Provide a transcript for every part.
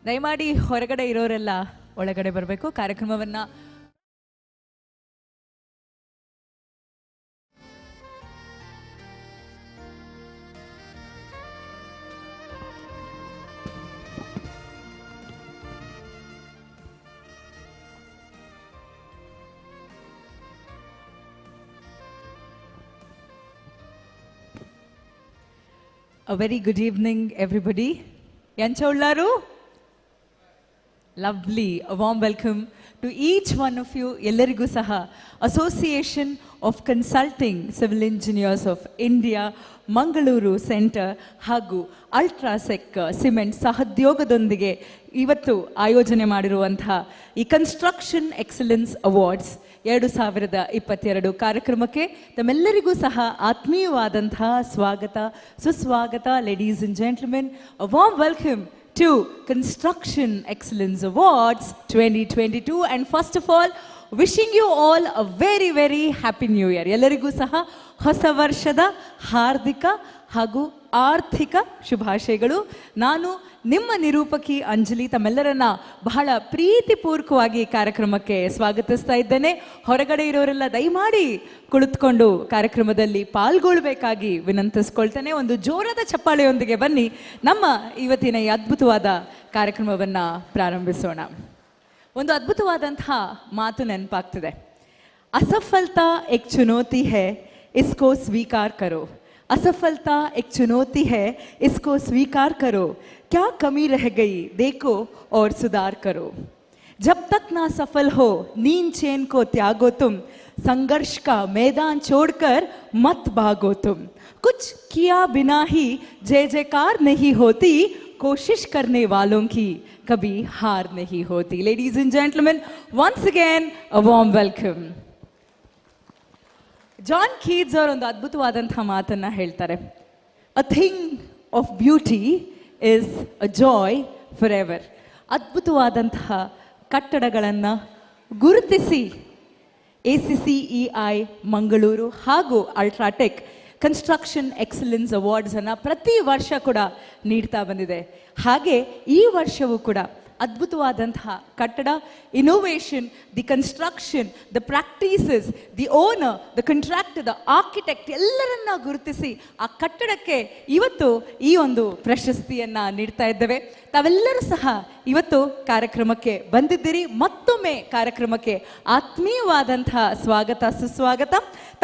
ದಯಮಾಡಿ ಹೊರಗಡೆ ಇರೋರೆಲ್ಲ ಒಳಗಡೆ ಬರಬೇಕು. ಕಾರ್ಯಕ್ರಮವನ್ನ A very good evening, everybody. Yanchollaru? Lovely. A warm welcome to each one of you. Ellarigu saha Association of Consulting Civil Engineers of India, Mangaluru Centre, ಹಾಗೂ UltraTech cement ಸಹೋದ್ಯೋಗದೊಂದಿಗೆ ಇವತ್ತು ಆಯೋಜನೆ ಮಾಡಿರುವಂತಹ ಈ ಕನ್ಸ್ಟ್ರಕ್ಷನ್ ಎಕ್ಸಲೆನ್ಸ್ ಅವಾರ್ಡ್ಸ್ 2022 ಕಾರ್ಯಕ್ರಮಕ್ಕೆ ತಮ್ಮೆಲ್ಲರಿಗೂ ಸಹ ಆತ್ಮೀಯವಾದಂತಹ ಸ್ವಾಗತ ಸುಸ್ವಾಗತ. Ladies and gentlemen, a warm welcome to Construction Excellence Awards 2022, and first of all wishing you all a very very happy new year. ಎಲ್ಲರಿಗೂ ಸಹ ಹೊಸ ವರ್ಷದ ಹಾರ್ದಿಕ ಹಾಗೂ ಆರ್ಥಿಕ ಶುಭಾಶಯಗಳು. ನಾನು ನಿಮ್ಮ ನಿರೂಪಕಿ ಅಂಜಲಿ ತಮ್ಮೆಲ್ಲರನ್ನ ಬಹಳ ಪ್ರೀತಿಪೂರ್ವಕವಾಗಿ ಕಾರ್ಯಕ್ರಮಕ್ಕೆ ಸ್ವಾಗತಿಸ್ತಾ ಇದ್ದೇನೆ. ಹೊರಗಡೆ ಇರೋರೆಲ್ಲ ದಯಮಾಡಿ ಕುಳಿತುಕೊಂಡು ಕಾರ್ಯಕ್ರಮದಲ್ಲಿ ಪಾಲ್ಗೊಳ್ಳಬೇಕಾಗಿ ವಿನಂತಿಸ್ಕೊಳ್ತೇನೆ. ಒಂದು ಜೋರಾದ ಚಪ್ಪಾಳೆಯೊಂದಿಗೆ ಬನ್ನಿ ನಮ್ಮ ಇವತ್ತಿನ ಈ ಅದ್ಭುತವಾದ ಕಾರ್ಯಕ್ರಮವನ್ನು ಪ್ರಾರಂಭಿಸೋಣ. ಒಂದು ಅದ್ಭುತವಾದಂತಹ ಮಾತು ನೆನಪಾಗ್ತಿದೆ. असफलता एक चुनौती है, इसको स्वीकार करो. असफलता एक चुनौती है, इसको स्वीकार करो. क्या कमी रह गई देखो और सुधार करो. जब तक ना सफल हो नींद चैन को त्यागो तुम. संघर्ष का मैदान छोड़कर मत भागो तुम. कुछ किया बिना ही जय जयकार नहीं होती. कोशिश करने वालों की कभी हार नहीं होती. Ladies and gentlemen, once again a warm welcome. John Keats ಅವರು ಒಂದು ಅದ್ಭುತವಾದಂಥ ಮಾತನ್ನು ಹೇಳ್ತಾರೆ. A thing of beauty is a joy for ever. ಅದ್ಭುತವಾದಂತಹ ಕಟ್ಟಡಗಳನ್ನು ಗುರುತಿಸಿ ACCEI ಮಂಗಳೂರು ಹಾಗೂ ಅಲ್ಟ್ರಾಟೆಕ್ ಕನ್ಸ್ಟ್ರಕ್ಷನ್ ಎಕ್ಸಲೆನ್ಸ್ ಅವಾರ್ಡ್ಸನ್ನು ಪ್ರತಿ ವರ್ಷ ಕೂಡ ನೀಡ್ತಾ ಬಂದಿದೆ. ಹಾಗೆ ಈ ವರ್ಷವೂ ಕೂಡ ಅದ್ಭುತವಾದಂತಹ ಕಟ್ಟಡ, innovation, the construction, the practices, the owner, the contractor, the architect ಎಲ್ಲರನ್ನ ಗುರುತಿಸಿ ಆ ಕಟ್ಟಡಕ್ಕೆ ಇವತ್ತು ಈ ಒಂದು ಪ್ರಶಸ್ತಿಯನ್ನು ನೀಡ್ತಾ ಇದ್ದೇವೆ. ತಾವೆಲ್ಲರೂ ಸಹ ಇವತ್ತು ಕಾರ್ಯಕ್ರಮಕ್ಕೆ ಬಂದಿದ್ದೀರಿ. ಮತ್ತೊಮ್ಮೆ ಕಾರ್ಯಕ್ರಮಕ್ಕೆ ಆತ್ಮೀಯವಾದಂತಹ ಸ್ವಾಗತ ಸುಸ್ವಾಗತ.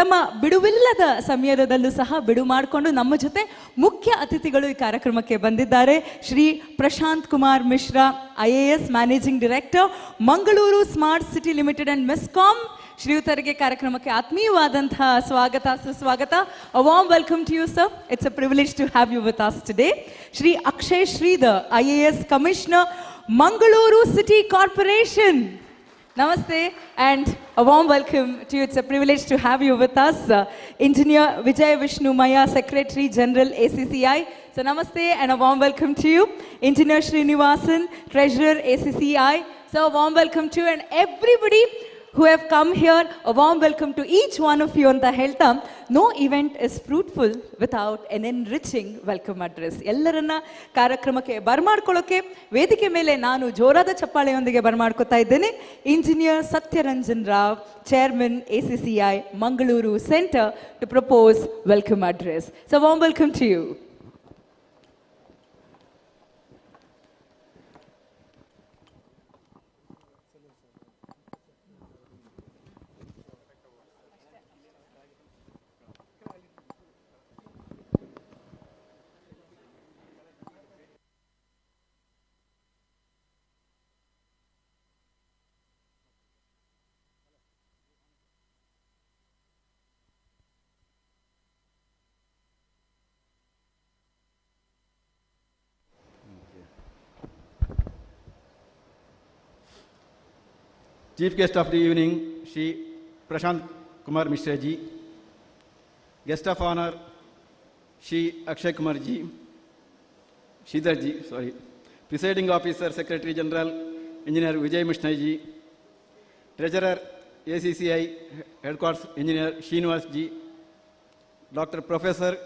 ತಮ್ಮ ಬಿಡುವಿಲ್ಲದ ಸಮಯದಲ್ಲೂ ಸಹ ಬಿಡು ಮಾಡಿಕೊಂಡು ನಮ್ಮ ಜೊತೆ ಮುಖ್ಯ ಅತಿಥಿಗಳು ಈ ಕಾರ್ಯಕ್ರಮಕ್ಕೆ ಬಂದಿದ್ದಾರೆ. Shri Prashant Kumar Mishra, IAS managing director, Mangaluru smart city limited and MESCOM. ಶ್ರೀಯುತರಿಗೆ ಕಾರ್ಯಕ್ರಮಕ್ಕೆ ಆತ್ಮೀಯವಾದಂತಹ ಸ್ವಾಗತ ಸುಸ್ವಾಗತ. A warm welcome to you, sir. It's a privilege to have you with us today. Shri Akshay Sridhar, IAS Commissioner, Mangaluru City Corporation. Namaste and a warm welcome to you. It's a privilege to have you with us. Engineer Vijay Vishnu Maya, Secretary General ACCI. So namaste and a warm welcome to you. Engineer Srinivasan, Treasurer ACCI. So a warm welcome to you, and everybody who have come here, a warm welcome to each one of you on the Helta. No event is fruitful without an enriching welcome address. ಎಲ್ಲರನ್ನ ಕಾರ್ಯಕ್ರಮಕ್ಕೆ ಬರಮಾಡ್ಕೊಳ್ಳೋಕೆ ವೇದಿಕೆ ಮೇಲೆ ನಾನು ಜೋರಾದ ಚಪ್ಪಾಳೆಯೊಂದಿಗೆ ಬರಮಾಡ್ಕೊತಾ ಇದ್ದೇನೆ. Engineer Satyaranjan Rao, chairman ACCI Mangaluru Centre, to propose welcome address. So warm welcome to you. Chief guest of the evening, Shri Prashant Kumar Mishra ji, Guest of honor, Shri Akshay Kumar ji, Shridhar ji, sorry. Presiding officer, Secretary General, Engineer Vijay Mishnai ji. Treasurer, ACCE Headquarters Engineer Srinivas ji. Dr. Professor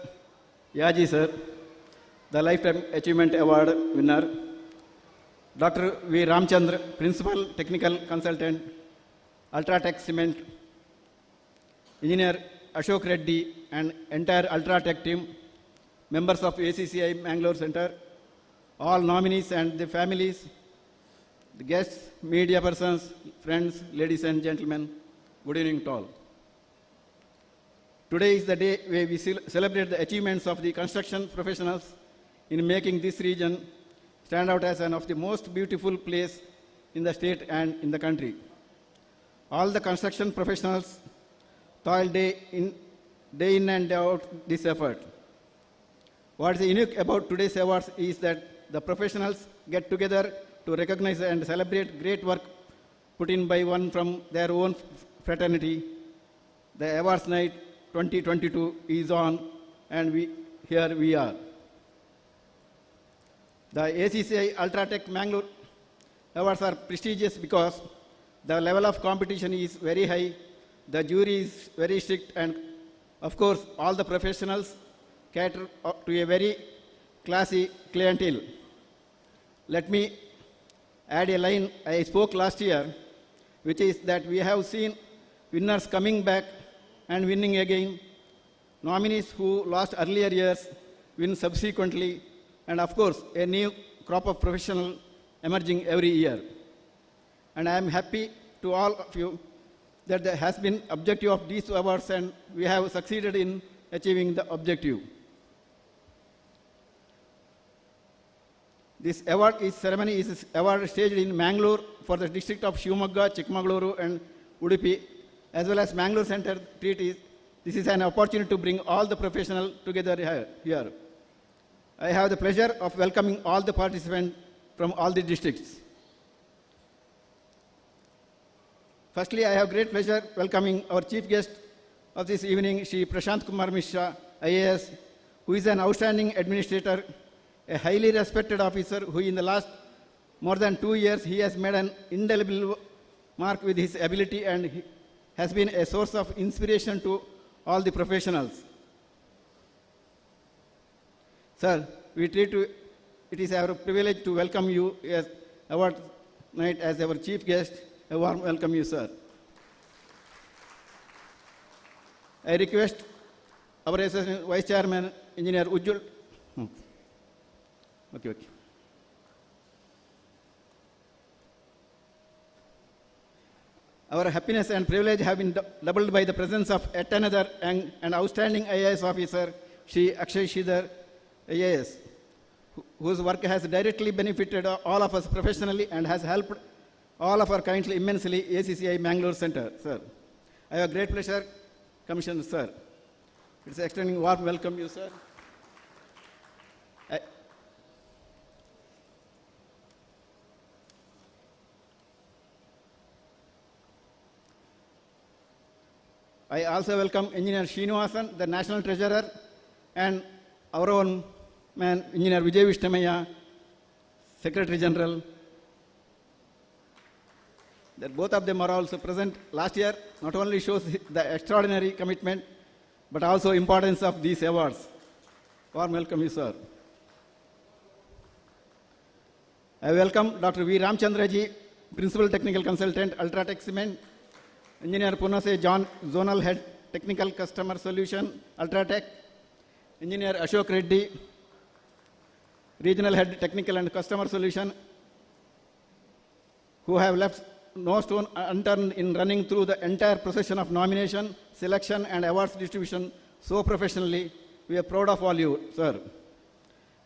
Yaji sir, the Lifetime Achievement Award winner. Dr. V. Ramchandra, Principal Technical Consultant, UltraTech Cement. Engineer Ashok Reddy and entire UltraTech team, members of ACCE Mangaluru Centre, all nominees and their families, the guests, media persons, friends, ladies and gentlemen, good evening to all. Today is the day where we celebrate the achievements of the construction professionals in making this region stand out as one of the most beautiful places in the state and in the country. All the construction professionals toil day in and out this effort. What is unique about today's awards is that the professionals get together to recognize and celebrate great work put in by one from their own fraternity. The awards night 2022 is on, and here we are. The ACCE UltraTech Mangalore awards are prestigious because the level of competition is very high, the jury is very strict, and of course all the professionals cater to a very classy clientele. Let me add a line I spoke last year, which is that we have seen winners coming back and winning again, nominees who lost earlier years win subsequently, and of course a new crop of professionals emerging every year. And I am happy to all of you that there has been objective of these awards and we have succeeded in achieving the objective. This ceremony is award staged in Mangalore for the district of Shivamogga, Chikmagaluru and Udupi, as well as Mangaluru Centre treaties. This is an opportunity to bring all the professionals together here. I have the pleasure of welcoming all the participants from all the districts. Firstly, I have great pleasure welcoming our chief guest of this evening, Shri Prashant Kumar Mishra, IAS, who is an outstanding administrator, a highly respected officer who in the last more than 2 years, he has made an indelible mark with his ability and he has been a source of inspiration to all the professionals. Sir, it is our privilege to welcome you as award night as our chief guest. A warm welcome you, sir. I request our Assistant Vice Chairman, Engineer Ujjwal. Okay. Our happiness and privilege have been doubled by the presence of yet another young and outstanding IAS officer, Shri Akshay Sridhar, IAS, whose work has directly benefited all of us professionally and has helped all of our kindly immensely ACCE Mangaluru Centre, sir. I have great pleasure, Commissioner, sir. It's extending warm welcome you, sir. I also welcome Engineer Srinivasan, the National Treasurer, and our own man, Engineer Vijay Vishnamaya, Secretary General. That both of them are also present last year, not only shows the extraordinary commitment, but also importance of these awards. Warm welcome you, sir. I welcome Dr. V. Ramchandra ji, Principal Technical Consultant, UltraTech Cement, Engineer Punase John, Zonal Head, Technical Customer Solution, UltraTech, Engineer Ashok Reddy, Regional Head, Technical and Customer Solution, who have left no stone unturned in running through the entire procession of nomination, selection, and awards distribution so professionally. We are proud of all you, sir.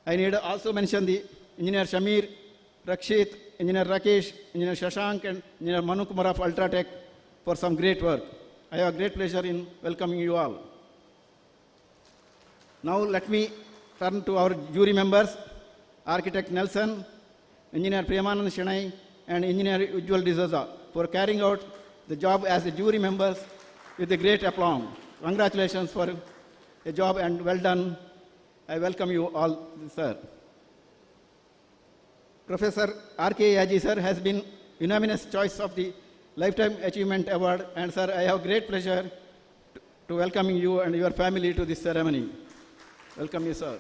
I need to also mention the Engineer Shamir, Rakshit, Engineer Rakesh, Engineer Shashank, and Engineer Manu Kumar of UltraTech for some great work. I have a great pleasure in welcoming you all. Now let me turn to our jury members, Architect Nelson, Engineer Premanand Shenai, and Engineer Ujjwal D'Souza for carrying out the job as the jury members with a great aplomb. Congratulations for a job and well done. I welcome you all, sir. Professor R.K. Yaji, sir, has been unanimous choice of the Lifetime Achievement Award, and sir, I have great pleasure to welcoming you and your family to this ceremony. Welcome you, sir.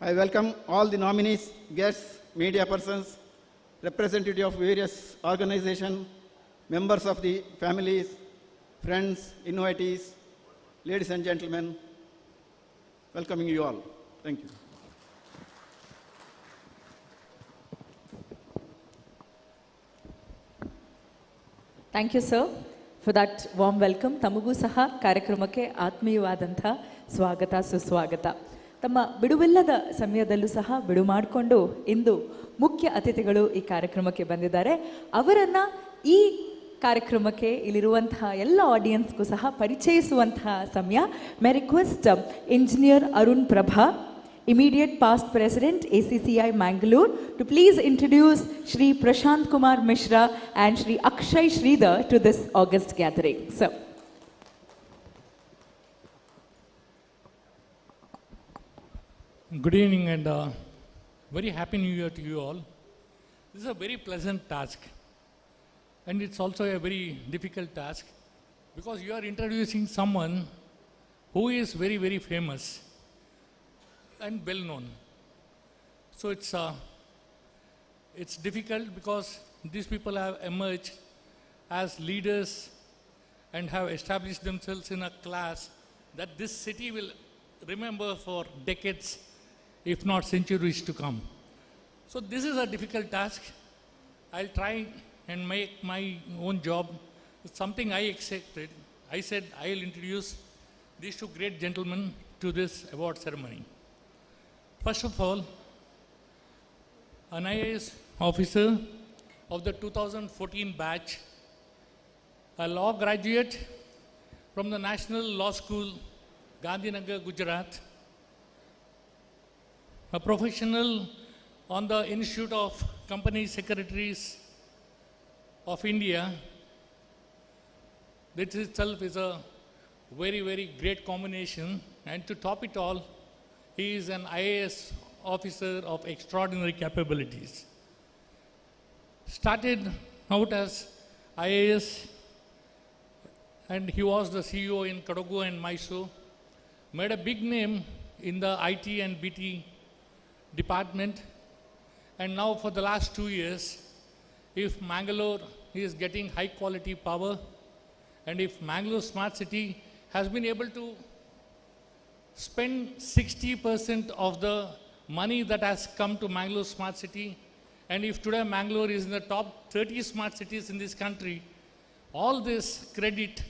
I welcome all the nominees, guests, media persons, representatives of various organizations, members of the families, friends, invitees, ladies and gentlemen, welcoming you all. Thank you. Thank you sir for that warm welcome. ತಮಗೂ ಸಹ ಕಾರ್ಯಕ್ರಮಕ್ಕೆ ಆತ್ಮೀಯವಾದಂಥ ಸ್ವಾಗತ ಸುಸ್ವಾಗತ. ತಮ್ಮ ಬಿಡುವಿಲ್ಲದ ಸಮಯದಲ್ಲೂ ಸಹ ಬಿಡು ಮಾಡಿಕೊಂಡು ಇಂದು ಮುಖ್ಯ ಅತಿಥಿಗಳು ಈ ಕಾರ್ಯಕ್ರಮಕ್ಕೆ ಬಂದಿದ್ದಾರೆ. ಅವರನ್ನು ಈ ಕಾರ್ಯಕ್ರಮಕ್ಕೆ ಇಲ್ಲಿರುವಂತಹ ಎಲ್ಲ ಆಡಿಯನ್ಸ್ಗೂ ಸಹ ಪರಿಚಯಿಸುವಂತಹ ಸಮಯ. My request engineer Arun Prabha, immediate past president ACCI Mangalore, to please introduce Shri Prashant Kumar Mishra and Shri Akshay Sridhar to this august gathering. So, good evening and very happy new year to you all. This is a very pleasant task, and it's also a very difficult task because you are introducing someone who is very, very famous and well known. So it's difficult because these people have emerged as leaders and have established themselves in a class that this city will remember for decades, if not centuries to come. So this is a difficult task. I'll try and make my own job. It's something I accepted. I said I'll introduce these two great gentlemen to this award ceremony. First of all, an IAS officer of the 2014 batch, a law graduate from the National Law School, Gandhinagar, Gujarat, a professional on the Institute of Company Secretaries of India. This itself is a very, very great combination, and to top it all, he is an IAS officer of extraordinary capabilities. Started out as IAS, and he was the CEO in Kodagu and Mysore. Made a big name in the IT and BT department, and now for the last 2 years, if Mangalore is getting high quality power, and if Mangalore Smart City has been able to spend 60% of the money that has come to Mangalore Smart City, and if today Mangalore is in the top 30 smart cities in this country, all this credit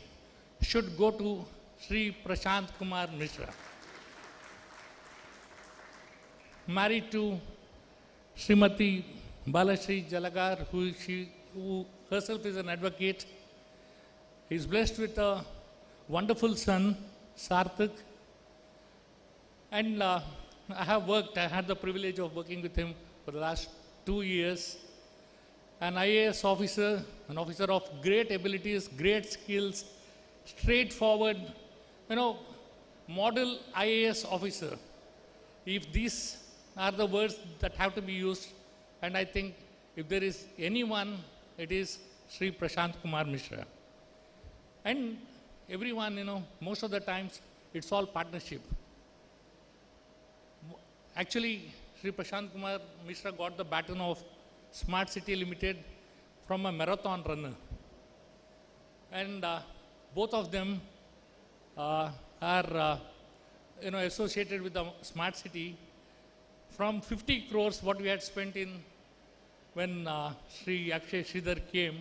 should go to Shri Prashant Kumar Mishra. Married to Srimati Balashri Jalagar, who herself is an advocate. He is blessed with a wonderful son, Sarthak. And I had the privilege of working with him for the last 2 years. An IAS officer, an officer of great abilities, great skills, straightforward, model IAS officer. If these are the words that have to be used, and I think if there is anyone, it is Shri Prashant Kumar Mishra. And everyone, most of the times, it's all partnership. Actually, Shri Prashant Kumar Mishra got the baton of Smart City Limited from a marathon runner. And both of them are associated with the Smart City. From 50 crores, what we had spent in when Shri Akshay Sridhar came,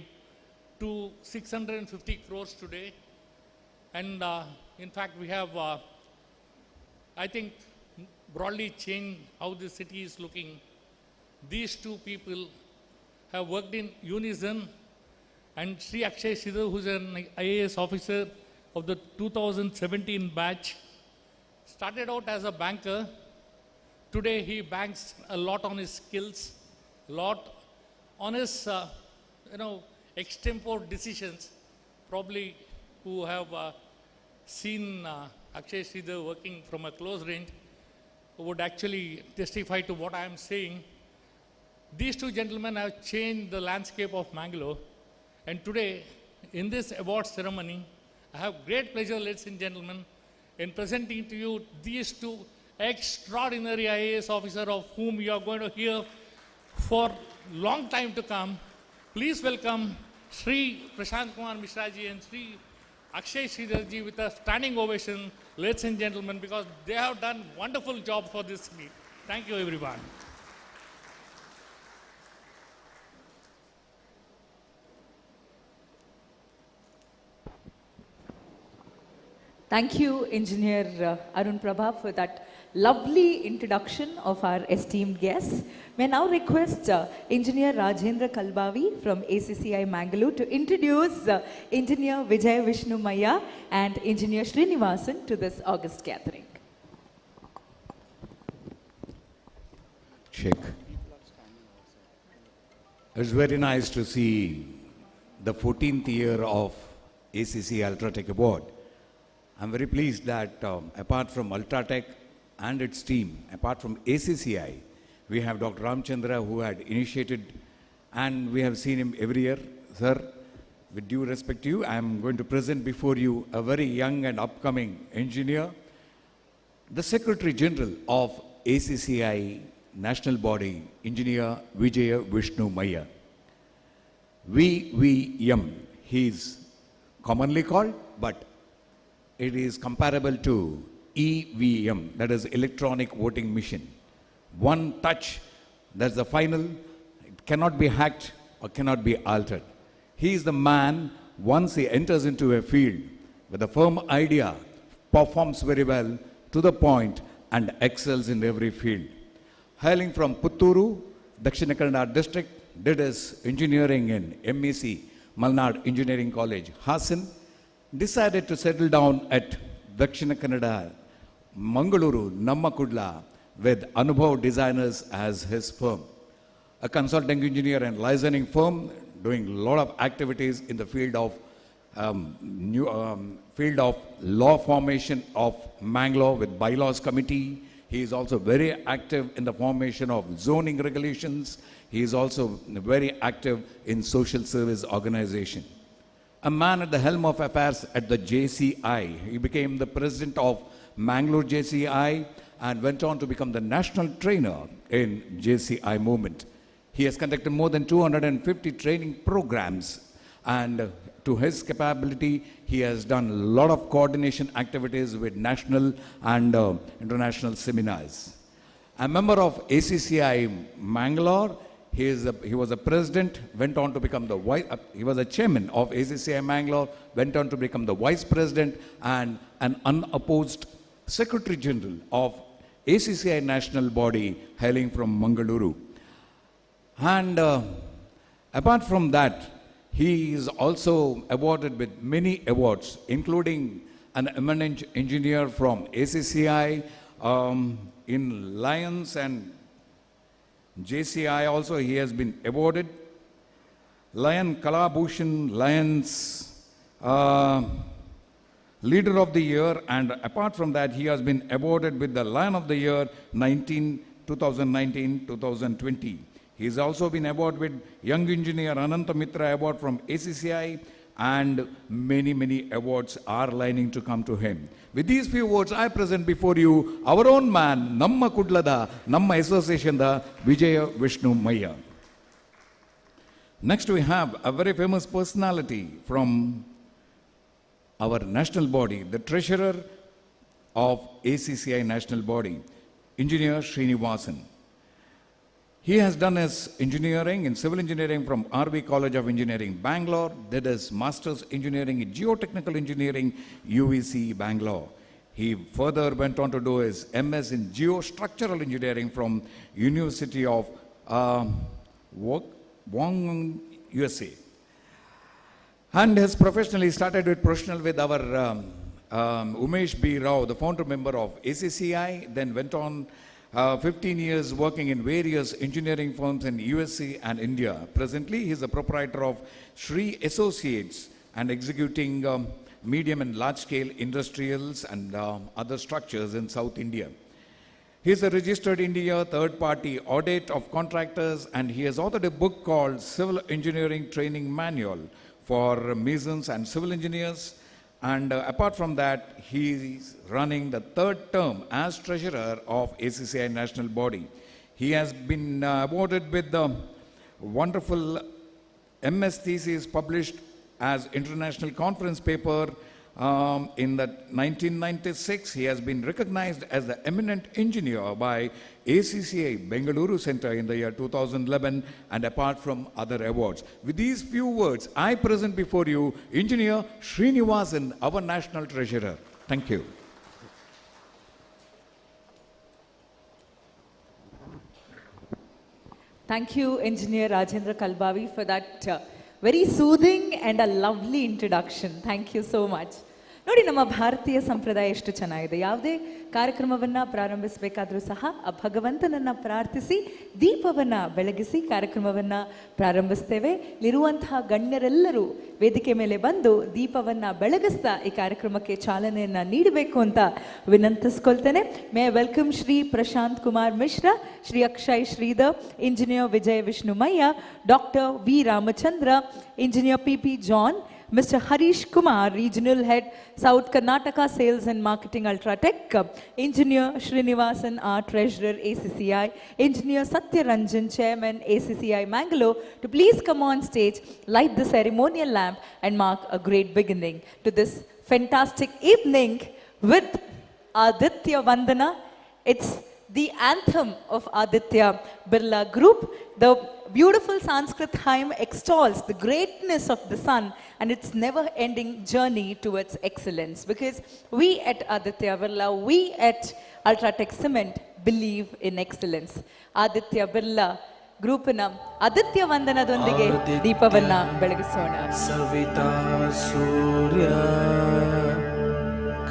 to 650 crores today. And in fact, we have, I think, broadly changed how the city is looking. These two people have worked in unison, and Shri Akshay Sridhar, who is an IAS officer of the 2017 batch, started out as a banker. Today he banks a lot on his skills, a lot on his extempore decisions. Probably who have seen Akshay Sridhar working from a close range would actually testify to what I am saying. These two gentlemen have changed the landscape of Mangalore. And today, in this award ceremony, I have great pleasure, ladies and gentlemen, in presenting to you these two extraordinary IAS officers of whom you are going to hear for long time to come. Please welcome Sri Prashant Kumar Mishra ji and Sri Akshay Sridhar ji with a standing ovation, ladies and gentlemen, because they have done wonderful job for this meet. Thank you, everyone. Thank you, Engineer Arun Prabha, for that lovely introduction of our esteemed guests. May I now request Engineer Rajendra Kalbavi from ACCI Mangaluru to introduce Engineer Vijay Vishnu Maya and Engineer Srinivasan to this august gathering. Check. It's very nice to see the 14th year of ACCE UltraTech Award. I'm very pleased that apart from UltraTech and its team, apart from ACCI, we have Dr. Ramchandra who had initiated, and we have seen him every year. Sir, with due respect to you, I'm going to present before you a very young and upcoming engineer, the Secretary General of ACCI National Body, Engineer Vijay Vishnu Maya. VVM, he is commonly called, but it is comparable to EVM, that is electronic voting machine. One touch, that's the final. It cannot be hacked or cannot be altered. He is the man, once he enters into a field with a firm idea, performs very well to the point and excels in every field. Hailing from Putturu, Dakshina Kannada district, did his engineering in MEC, Malnad Engineering College, Hassan, decided to settle down at Dakshina Kannada, Mangaluru, Nammakudla, with Anubhav Designers as his firm. A consulting engineer and licensing firm doing a lot of activities in the field of law formation of Mangalore with bylaws committee. He is also very active in the formation of zoning regulations. He is also very active in social service organization. A man at the helm of affairs at the JCI. He became the president of Mangalore JCI and went on to become the national trainer in JCI movement. He has conducted more than 250 training programs, and to his capability, he has done a lot of coordination activities with national and international seminars. A member of ACCI Mangalore, he was a president, went on to become the he was a chairman of ACCI Mangalore, went on to become the vice president and an unopposed secretary general of ACCI national body hailing from Mangaluru. And apart from that, he is also awarded with many awards, including an eminent engineer from ACCI in Lions and JCI also he has been awarded. Lion Kalabhushan, Lions Leader of the Year, and apart from that he has been awarded with the Lion of the Year 2019-2020. He has also been awarded with Young Engineer Ananta Mitra Award from ACCI, and many awards are lining to come to him. With these few words, I present before you our own man, Namma Kudlada, Namma Association, the Vijaya Vishnu Maya. Next we have a very famous personality from our national body, the treasurer of ACCI national body, Engineer Srinivasan. He has done his engineering in civil engineering from RV College of Engineering, Bangalore, did his master's engineering in geotechnical engineering, UVC, Bangalore. He further went on to do his MS in geostructural engineering from University of Wong, USA. And his professionally started with professional with our Umesh B. Rao, the founder member of ACCI, then went on 15 years working in various engineering firms in USA and India. Presently, he is the proprietor of Sri Associates and executing medium and large-scale industrials and other structures in South India. He is a registered India third-party audit of contractors, and he has authored a book called Civil Engineering Training Manual for masons and civil engineers. And apart from that, he is running the third term as treasurer of ACCE national body. He has been awarded with the wonderful MS thesis published as international conference paper in the 1996. He has been recognized as the eminent engineer by ACCE Mangaluru Centre in the year 2011, and apart from other awards. With these few words, I present before you Engineer Srinivasan, our national treasurer. Thank you. Thank you, Engineer Rajendra Kalbavi, for that very soothing and a lovely introduction. Thank you so much. ನೋಡಿ, ನಮ್ಮ ಭಾರತೀಯ ಸಂಪ್ರದಾಯ ಎಷ್ಟು ಚೆನ್ನಾಗಿದೆ. ಯಾವುದೇ ಕಾರ್ಯಕ್ರಮವನ್ನು ಪ್ರಾರಂಭಿಸಬೇಕಾದ್ರೂ ಸಹ ಆ ಭಗವಂತನನ್ನು ಪ್ರಾರ್ಥಿಸಿ ದೀಪವನ್ನು ಬೆಳಗಿಸಿ ಕಾರ್ಯಕ್ರಮವನ್ನು ಪ್ರಾರಂಭಿಸ್ತೇವೆ. ಇಲ್ಲಿರುವಂತಹ ಗಣ್ಯರೆಲ್ಲರೂ ವೇದಿಕೆ ಮೇಲೆ ಬಂದು ದೀಪವನ್ನು ಬೆಳಗಿಸ್ತಾ ಈ ಕಾರ್ಯಕ್ರಮಕ್ಕೆ ಚಾಲನೆಯನ್ನು ನೀಡಬೇಕು ಅಂತ ವಿನಂತಿಸ್ಕೊಳ್ತೇನೆ. May welcome Shri Prashant Kumar Mishra, Shri Akshay Shridhar, engineer Vijaya Vishnumayya, doctor V Ramachandra, engineer P John, Mr. Harish Kumar, Regional Head, South Karnataka Sales and Marketing UltraTech, Engineer Srinivasan R, Treasurer ACCI, Engineer Satya Ranjan, Chairman ACCI Mangalore, to please come on stage, light the ceremonial lamp and mark a great beginning to this fantastic evening with Aditya Vandana. It's the anthem of Aditya Birla Group. The beautiful Sanskrit hymn extols the greatness of the sun and its never-ending journey towards excellence. Because we at Aditya Birla, we at UltraTech Cement believe in excellence. Aditya Birla ಗ್ರೂಪಿನ ಆದಿತ್ಯ ವಂದನದೊಂದಿಗೆ ದೀಪವನ್ನ ಬೆಳಗಿಸೋಣ. ಸವಿತಾ ಸೂರ್ಯ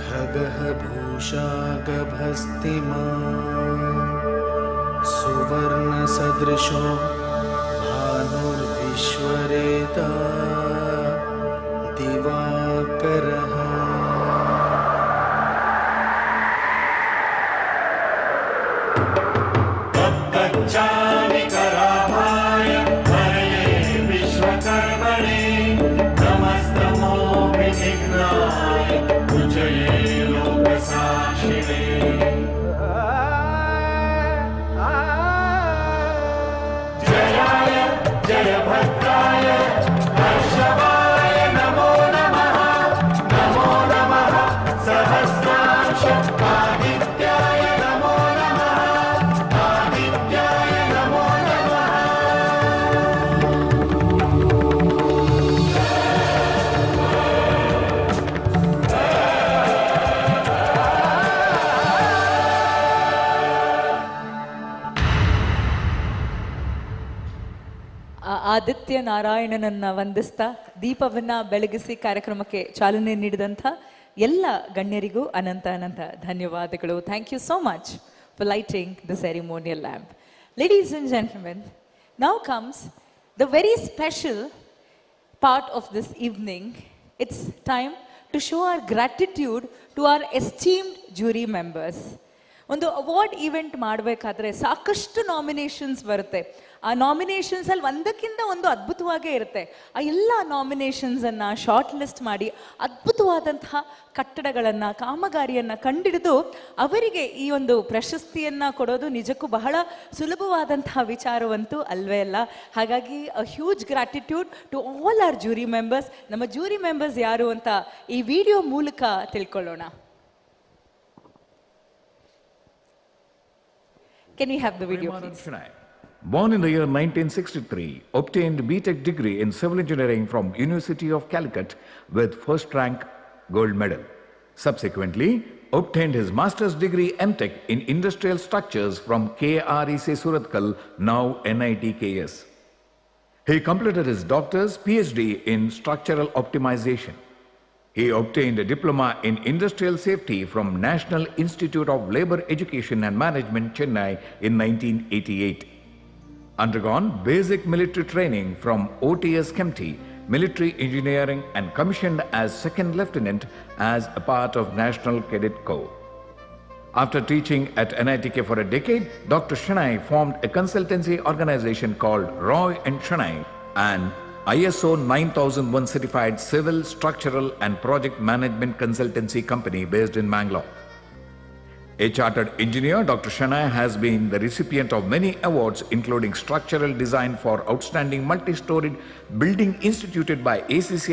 ಖಗಃ ಭೂಷಾ ಗಭಸ್ತಿಮಾನ್ ಸುವರ್ಣ ಸದೃಶೋ ಭಾನುರ್ವಿಶ್ವರೇತಾ ದಿವಾಕರಃ. तच्चामि कराभाय हरये विश्वकर्मणे नमस्तमो विघ्नाय पूजये लोकसाक्षिणे. जयाय जयभद्राय हर्षवाय नमो नमः. नमो नमः सहस्रांश आदित्याय नमो नमः. आदित्याय नमो नमः. ಆದಿತ್ಯ ನಾರಾಯಣನನ್ನ ವಂದಿಸ್ತಾ ದೀಪವನ್ನ ಬೆಳಗಿಸಿ ಕಾರ್ಯಕ್ರಮಕ್ಕೆ ಚಾಲನೆ ನೀಡಿದಂಥ ಎಲ್ಲ ಗಣ್ಯರಿಗೂ ಅನಂತ ಅನಂತ ಧನ್ಯವಾದಗಳು. Thank you so much for lighting the ceremonial lamp. Ladies and gentlemen, now comes the very special part of this evening. It's time to show our gratitude to our esteemed jury members. ಒಂದು award event ಮಾಡಬೇಕಾದ್ರೆ ಸಾಕಷ್ಟು nominations ಬರುತ್ತೆ. ಆ nominations ಅಲ್ಲಿ ಒಂದಕ್ಕಿಂತ ಒಂದು ಅದ್ಭುತವಾಗೇ ಇರುತ್ತೆ. ಆ ಎಲ್ಲ ನಾಮಿನೇಷನ್ಸನ್ನು ಶಾರ್ಟ್ ಲಿಸ್ಟ್ ಮಾಡಿ ಅದ್ಭುತವಾದಂತಹ ಕಟ್ಟಡಗಳನ್ನು, ಕಾಮಗಾರಿಯನ್ನು ಕಂಡಿಡಿದು ಅವರಿಗೆ ಈ ಒಂದು ಪ್ರಶಸ್ತಿಯನ್ನು ಕೊಡೋದು ನಿಜಕ್ಕೂ ಬಹಳ ಸುಲಭವಾದಂತಹ ವಿಚಾರವಂತೂ ಅಲ್ವೇ ಅಲ್ಲ. ಹಾಗಾಗಿ a huge gratitude to all our jury members. ನಮ್ಮ ಜೂರಿ ಮೆಂಬರ್ಸ್ ಯಾರು ಅಂತ ಈ ವಿಡಿಯೋ ಮೂಲಕ ತಿಳ್ಕೊಳ್ಳೋಣ. Can we have the video, please? Born in the year 1963, obtained B.Tech degree in civil engineering from University of Calicut with first rank gold medal. Subsequently, obtained his master's degree M.Tech in industrial structures from KREC Surathkal, now NITKS. He completed his doctor's PhD in structural optimization. He obtained a diploma in industrial safety from National Institute of Labor Education and Management, Chennai in 1988. Undergone basic military training from OTS Kempty military engineering and commissioned as second lieutenant as a part of National Cadet Corps. After teaching at NITK for a decade, Dr. Shannai formed a consultancy organization called Roy and Shannai, an ISO 9001 certified civil, structural and project management consultancy company based in Mangalore. A chartered engineer, Dr. Shannai has been the recipient of many awards including structural design for outstanding multi-storied building instituted by ACCE.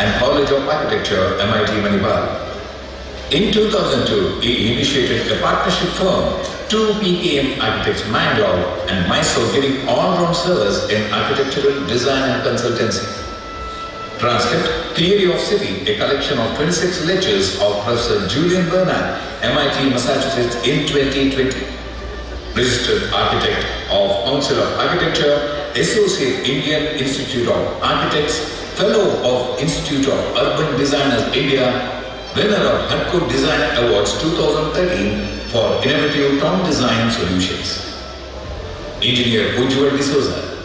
and College of Architecture, MIT Manipal. In 2002, he initiated a partnership firm, 2PKM Architects Mangalore and Mysore, giving all-round service in architectural design and consultancy. Transcript, Theory of City, a collection of 26 lectures of Professor Julian Bernard, MIT, Massachusetts in 2020. Registered Architect of Council of Architecture, Associate Indian Institute of Architects, Fellow of Institute of Urban Designers India, winner of HUDCO Design Awards 2013 for innovative town design solutions. Engineer Ujjwal D'Souza,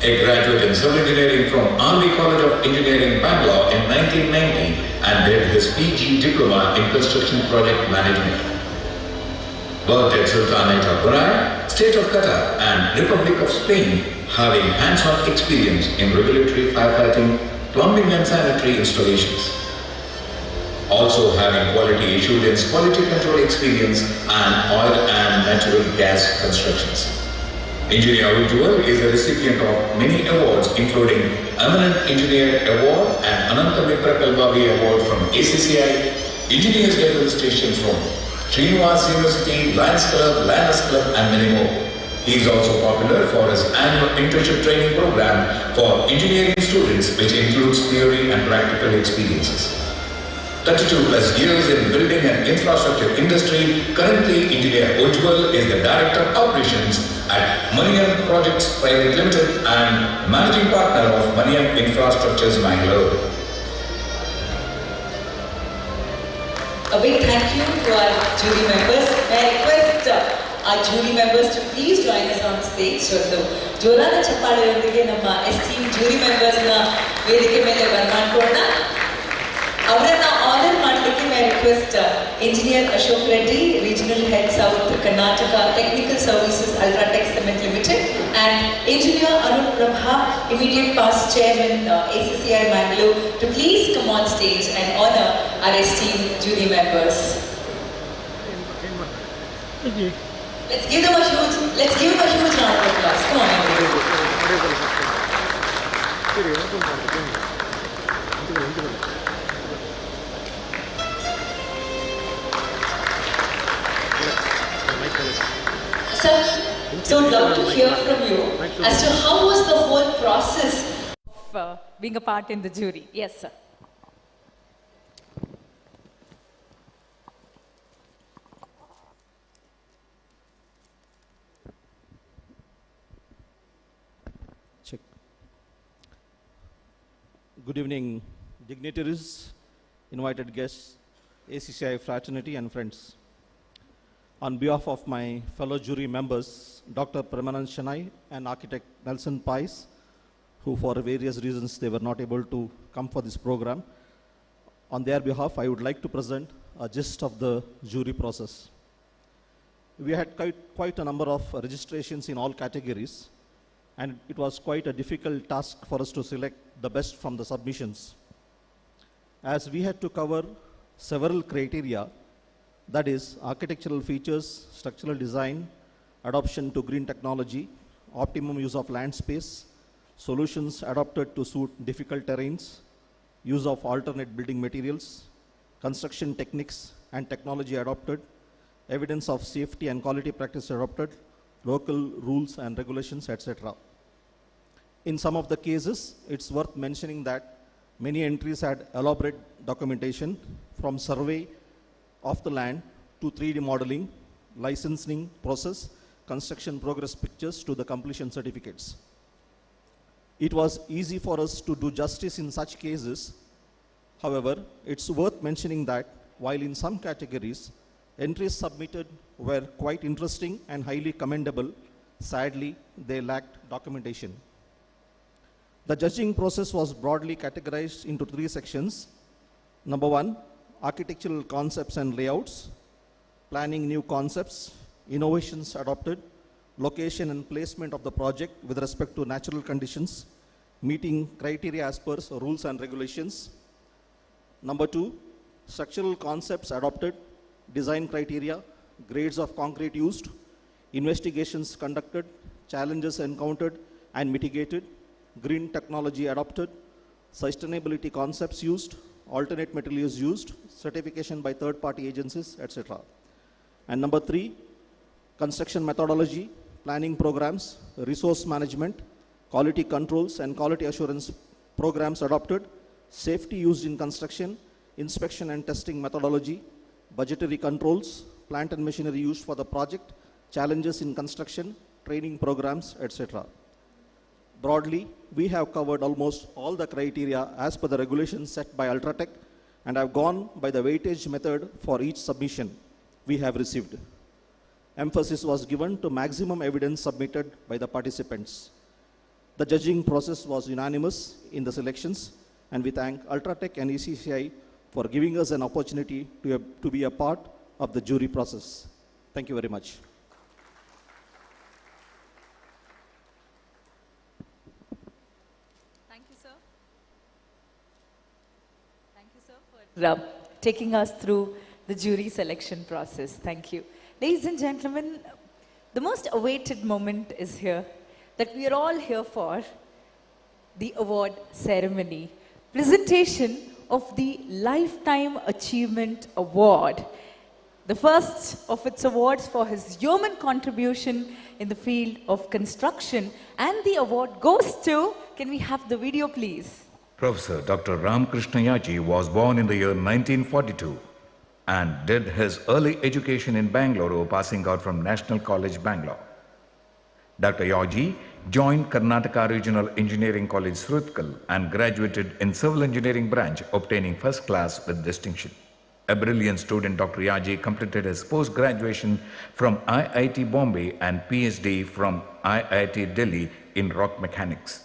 a graduate in civil engineering from R.V. College of Engineering, Bangalore in 1990 and did his PG diploma in construction project management. Worked at Sultanate of Brunei, State of Qatar and Republic of Spain, having hands-on experience in regulatory firefighting, plumbing and sanitary installations. Also having quality assurance, quality control experience and oil and natural gas constructions. Engineer Ujjwal is a recipient of many awards including Eminent Engineer Award and Anantamitra Kalbavi Award from ACCE, Engineers Level Stations from Srinivas University, Lions Club, Lions Club and many more. He is also popular for his annual internship training program for engineering students, which includes theory and practical experiences. 32 plus years in building and infrastructure industry, currently Engineer Ujjwal is the Director of Operations at Maniam Projects Private Limited and Managing Partner of Maniam Infrastructures Mangalore. A big thank you to our jury members. May I request our jury members to please join us on stage. So, ಜೋರಾದ ಚಪ್ಪಾಳೆಯೊಂದಿಗೆ ನಮ್ಮ esteemed jury members ನ ವೇದಿಕೆ ಮೇಲೆ ಬರ್ಮಾಡ್ಕೊಳ್ಳೋಣ. ಅವರನ್ನ honour ಮಾಡಲಿಕ್ಕೆ my request engineer Ashok Reddy, regional head south Karnataka technical services UltraTech Cement Limited, and engineer Arun Prabha, immediate past chairman ACCE Mangalore, to please come on stage and honor our esteemed jury members. Let's give them a huge round of applause. Come on, everybody. Sir, so I'd love to hear from you as to how was the whole process of being a part in the jury. Yes, sir. Check. Good evening, dignitaries, invited guests, ACCE fraternity and friends. On behalf of my fellow jury members, Dr. Premanand Shannai and architect Nelson Pais, who for various reasons they were not able to come for this program, on their behalf I would like to present a gist of the jury process. We had quite a number of registrations in all categories, and it was quite a difficult task for us to select the best from the submissions, as we had to cover several criteria, that is architectural features, structural design, adoption to green technology, optimum use of land space, solutions adopted to suit difficult terrains, use of alternate building materials, construction techniques and technology adopted, evidence of safety and quality practice adopted, local rules and regulations, etc. In some of the cases, it's worth mentioning that many entries had elaborate documentation from survey of the land to 3D modeling, licensing process, construction progress pictures to the completion certificates. It was easy for us to do justice in such cases. However, it's worth mentioning that while in some categories, entries submitted were quite interesting and highly commendable, sadly, they lacked documentation. The judging process was broadly categorized into 3 sections. Number 1, architectural concepts and layouts, planning new concepts, innovations adopted, location and placement of the project with respect to natural conditions, meeting criteria as per rules and regulations. Number 2, structural concepts adopted, design criteria, grades of concrete used, investigations conducted, challenges encountered and mitigated, green technology adopted, sustainability concepts used, alternate materials used, certification by third-party agencies, etc. And number 3, construction methodology, planning programs, resource management, quality controls and quality assurance programs adopted, safety used in construction, inspection and testing methodology, budgetary controls, plant and machinery used for the project, challenges in construction, training programs, etc. Broadly, we have covered almost all the criteria as per the regulations set by UltraTech and have gone by the weightage method for each submission we have received. Emphasis was given to maximum evidence submitted by the participants. The judging process was unanimous in the selections, and we thank UltraTech and ACCE for giving us an opportunity to be a part of the jury process. Thank you very much. Thank you, sir. Thank you, sir, for taking us through the jury selection process. Thank you. Ladies and gentlemen, the most awaited moment is here, that we are all here for, the award ceremony. Presentation of the Lifetime Achievement Award, the first of its awards for his yeoman contribution in the field of construction. And the award goes to, can we have the video please? Professor Dr. Ramakrishna Yaji was born in the year 1942 and did his early education in Bangalore, passing out from National College, Bangalore. Dr. Yaji joined Karnataka Regional Engineering College, Surutkal, and graduated in Civil Engineering branch, obtaining first class with distinction. A brilliant student, Dr. Yaji completed his post-graduation from IIT Bombay and PhD from IIT Delhi in rock mechanics.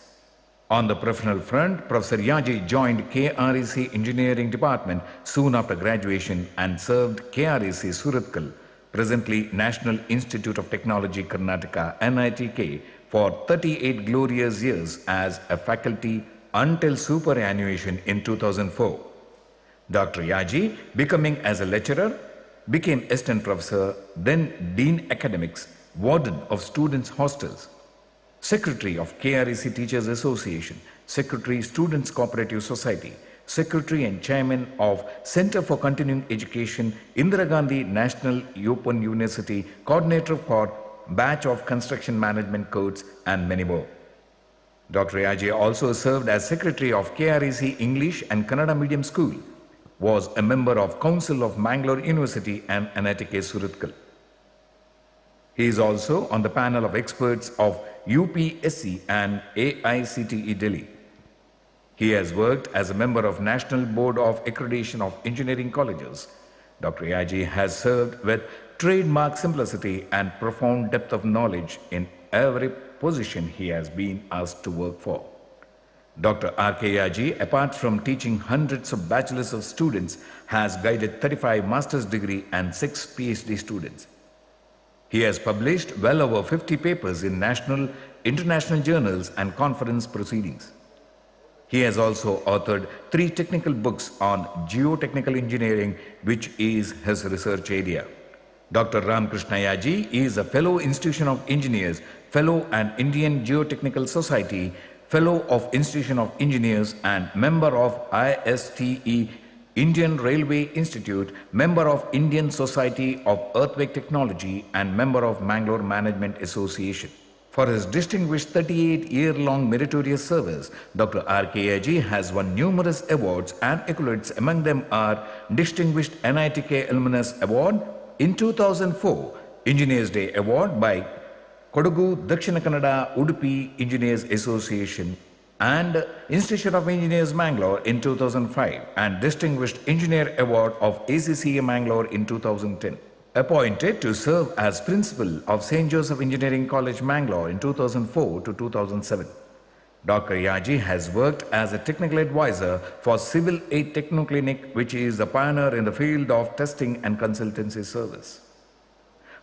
On the professional front, Professor Yaji joined KREC Engineering Department soon after graduation and served KREC Surutkal, presently National Institute of Technology Karnataka NITK, for 38 glorious years as a faculty until superannuation in 2004. Dr. Yaji, becoming as a lecturer, became assistant professor, then dean academics, warden of students' hostels, secretary of KREC Teachers Association, secretary Students Cooperative Society, secretary and chairman of Center for Continuing Education, Indira Gandhi National Open University, coordinator for batch of construction management codes, and many more. Dr. Yaji also served as secretary of KREC English and Kannada Medium School, was a member of Council of Mangalore University and NITK Surutkal. He is also on the panel of experts of UPSC and AICTE Delhi. He has worked as a member of National Board of Accreditation of Engineering Colleges. Dr. Yaji has served with trademark simplicity and profound depth of knowledge in every position he has been asked to work for. Dr. R.K. Yaji, apart from teaching hundreds of bachelors of students, has guided 35 master's degree and 6 PhD students. He has published well over 50 papers in national, international journals and conference proceedings. He has also authored 3 technical books on geotechnical engineering, which is his research area. Dr. Ramakrishna Yaji is a Fellow Institution of Engineers, Fellow and Indian Geotechnical Society, Fellow of Institution of Engineers and member of ISTE, Indian Railway Institute, member of Indian Society of Earthquake Technology and member of Mangalore Management Association. For his distinguished 38-year-long meritorious service, Dr. R.K. Yaji has won numerous awards and accolades. Among them are Distinguished NITK Alumnus Award in 2004, Engineers Day Award by Kodagu Dakshina Kannada Udupi Engineers Association and Institute of Engineers Mangalore in 2005 and Distinguished Engineer Award of ACCE Mangalore in 2010. Appointed to serve as Principal of St. Joseph Engineering College Mangalore in 2004 to 2007. Dr. Yaji has worked as a technical advisor for Civil Aid Techno Clinic, which is a pioneer in the field of testing and consultancy service.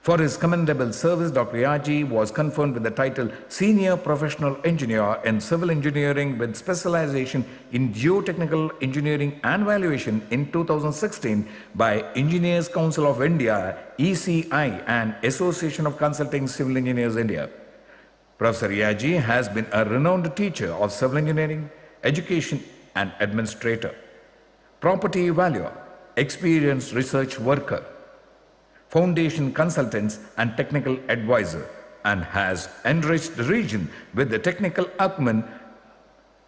For his commendable service, Dr. Yaji was conferred with the title Senior Professional Engineer in Civil Engineering with specialization in Geotechnical Engineering and Valuation in 2016 by Engineers Council of India, ECI and Association of Consulting Civil Engineers India. Professor Yaji has been a renowned teacher of civil engineering, education and administrator, property valuer, experienced research worker, foundation consultants and technical advisor, and has enriched the region with the technical acumen,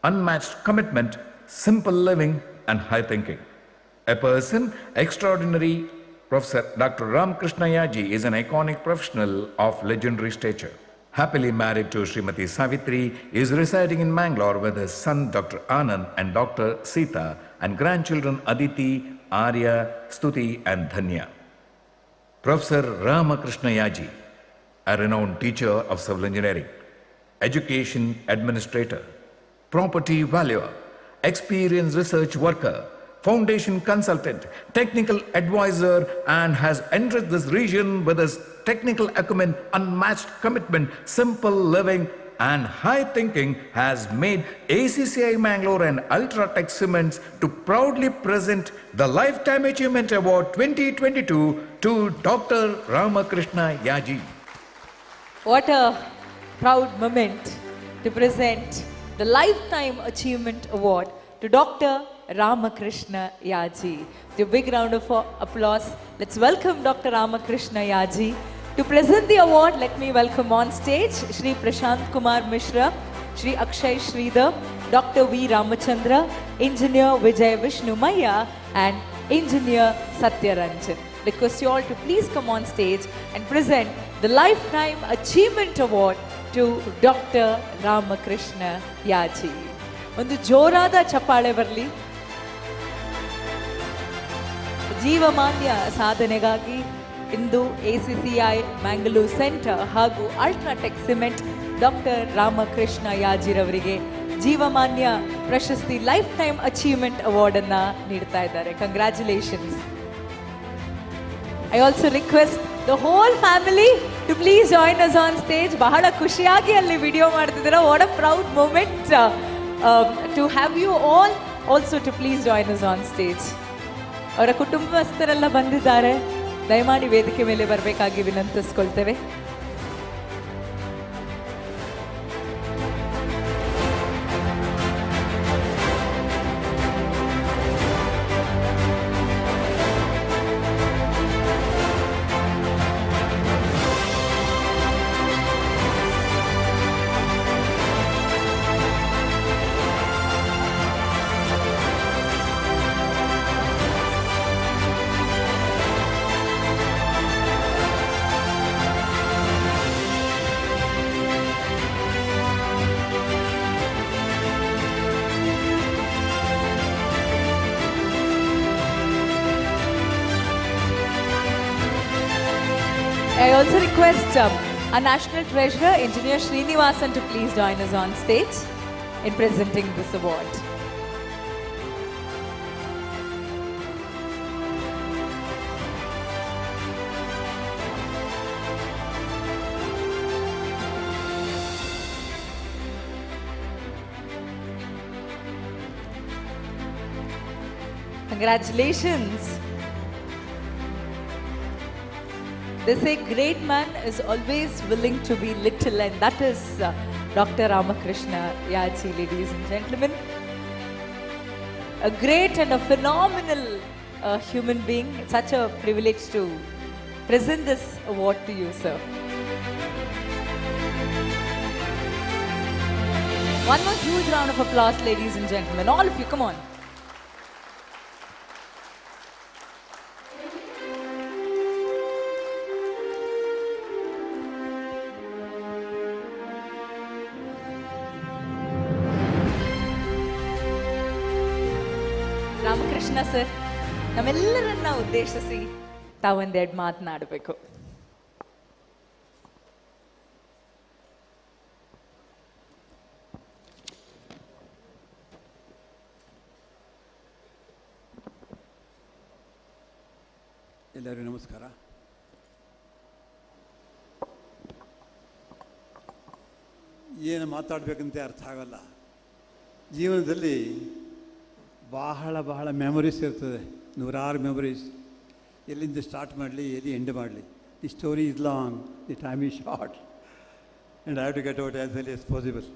unmatched commitment, simple living and high thinking. A person extraordinary, Professor Dr. Ramakrishna Yaji is an iconic professional of legendary stature. Happily married to Srimati Savitri, is residing in Mangalore with his son Dr. Anand and Dr. Sita and grandchildren Aditi, Arya, Stuti and Dhanya. Professor Ramakrishna Yaji, a renowned teacher of civil engineering, education administrator, property valuer, experienced research worker, foundation consultant, technical advisor, and has enriched this region with his technical acumen, unmatched commitment, simple living, and high thinking, has made ACCE Mangalore and UltraTech Cements to proudly present the Lifetime Achievement Award 2022 to Dr. Ramakrishna Yaji. What a proud moment to present the Lifetime Achievement Award to Dr. Ramakrishna Yaji. With a big round of applause, let's welcome Dr. Ramakrishna Yaji. To present the award, let me welcome on stage Shri Prashant Kumar Mishra, Shri Akshay Sridhar, Dr. V. Ramachandra, Engineer Vijay Vishnumaya, and Engineer Satya Ranjan. Request you all to please come on stage and present the Lifetime Achievement Award to Dr. Ramakrishna Yaji. ಒಂದು ಜೋರಾದ ಚಪ್ಪಾಳೆ ಬರಲಿ. ಜೀವಮಾನ್ಯ ಸಾಧನೆಗಾಗಿ ಇಂದು ACCI Mangalore centre ಹಾಗೂ UltraTech cement doctor Ramakrishna ಯಾಜಿರವರಿಗೆ ಜೀವಮಾನ್ಯ ಪ್ರಶಸ್ತಿ ಲೈಫ್ ಟೈಮ್ ಅಚೀವ್ಮೆಂಟ್ ಅವಾರ್ಡ್ ಅನ್ನ ನೀಡ್ತಾ ಇದ್ದಾರೆ. Congratulations. I also request the whole family to please join us on stage. ಬಹಳ ಖುಷಿಯಾಗಿ ಅಲ್ಲಿ ವಿಡಿಯೋ ಮಾಡ್ತಿದ್ದೀರಾ. What a proud moment to have you all also to please join us on stage. ಅವರ ಕುಟುಂಬಸ್ಥರೆಲ್ಲ ಬಂದಿದ್ದಾರೆ. ದಯಮಾಡಿ ವೇದಿಕೆ ಮೇಲೆ ಬರಬೇಕಾಗಿ ವಿನಂತಿಸ್ಕೊಳ್ತೇವೆ. I also request our National Treasurer, Engineer Srinivasan, to please join us on stage in presenting this award. Congratulations. They say great man is always willing to be little, and that is Dr. Ramakrishna Yachi, ladies and gentlemen. A great and a phenomenal human being. It's such a privilege to present this award to you, sir. One more huge round of applause, ladies and gentlemen. All of you, come on. Ramakrishna sir, ನಮ್ಮೆಲ್ಲರನ್ನ ಉದ್ದೇಶಿಸಿ ತಾವೊಂದೆರಡು ಮಾತನಾಡಬೇಕು. ಎಲ್ಲರಿಗೂ ನಮಸ್ಕಾರ. ಏನು ಮಾತಾಡಬೇಕಂತ ಅರ್ಥ ಆಗಲ್ಲ. ಜೀವನದಲ್ಲಿ ಬಹಳ ಮೆಮೊರೀಸ್ ಇರ್ತದೆ, ನೂರಾರು ಮೆಮೊರೀಸ್. ಎಲ್ಲಿಂದ ಸ್ಟಾರ್ಟ್ ಮಾಡಲಿ, ಎಲ್ಲಿ ಎಂಡ್ ಮಾಡಲಿ. The story is long, the time is short, and I have to get out as well as possible.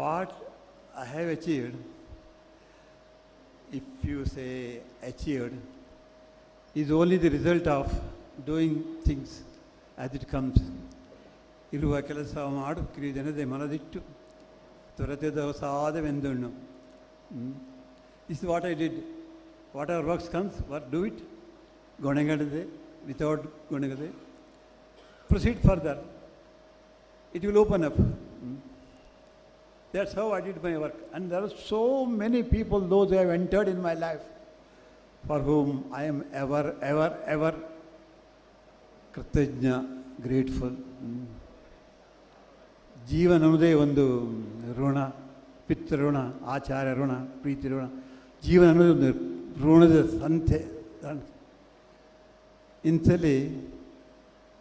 What I have achieved, if you say achieved, is only the result of doing things as it comes. ಇರುವ ಕೆಲಸ ಮಾಡು, ಕಿರಿ ಜನತೆ ಮನದಿಟ್ಟು ತೊರೆತದ ಹೊಸಾದವೆಂದುಣ್ಣು. This is what I did. Whatever works comes, what do it. ಗೊಣಗಡದೆ, without ಗೊಣಗದೆ. Proceed further. It will open up. That's how I did my work. And there are so many people, those who have entered in my life, for whom I am ever ಕೃತಜ್ಞ, grateful. ಜೀವನ ಅನ್ನೋದೇ ಒಂದು ಋಣ, ಪಿತೃ ಋಣ, ಆಚಾರ್ಯ ಋಣ, ಪ್ರೀತಿ ಋಣ. ಜೀವನ ಅನ್ನೋದು ಒಂದು ಋಣದ ಸಂತೆ. ಇಂಥಲ್ಲಿ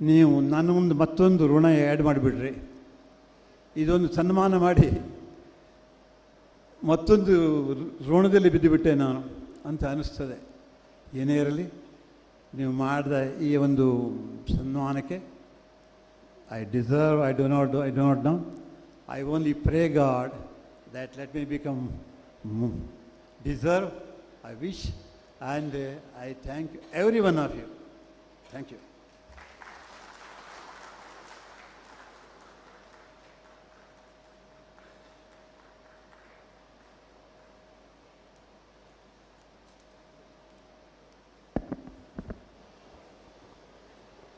ನೀವು ನನ್ನ ಮುಂದೆ ಮತ್ತೊಂದು ಋಣ ಆ್ಯಡ್ ಮಾಡಿಬಿಡ್ರಿ, ಇದೊಂದು ಸನ್ಮಾನ ಮಾಡಿ ಮತ್ತೊಂದು ಋಣದಲ್ಲಿ ಬಿದ್ದುಬಿಟ್ಟೆ ನಾನು ಅಂತ ಅನ್ನಿಸ್ತದೆ. ಏನೇ ಇರಲಿ, ನೀವು ಮಾಡಿದ ಈ ಒಂದು ಸನ್ಮಾನಕ್ಕೆ I deserve, I do not know. I only pray God that let me become deserve, I wish, and I thank every one of you. Thank you.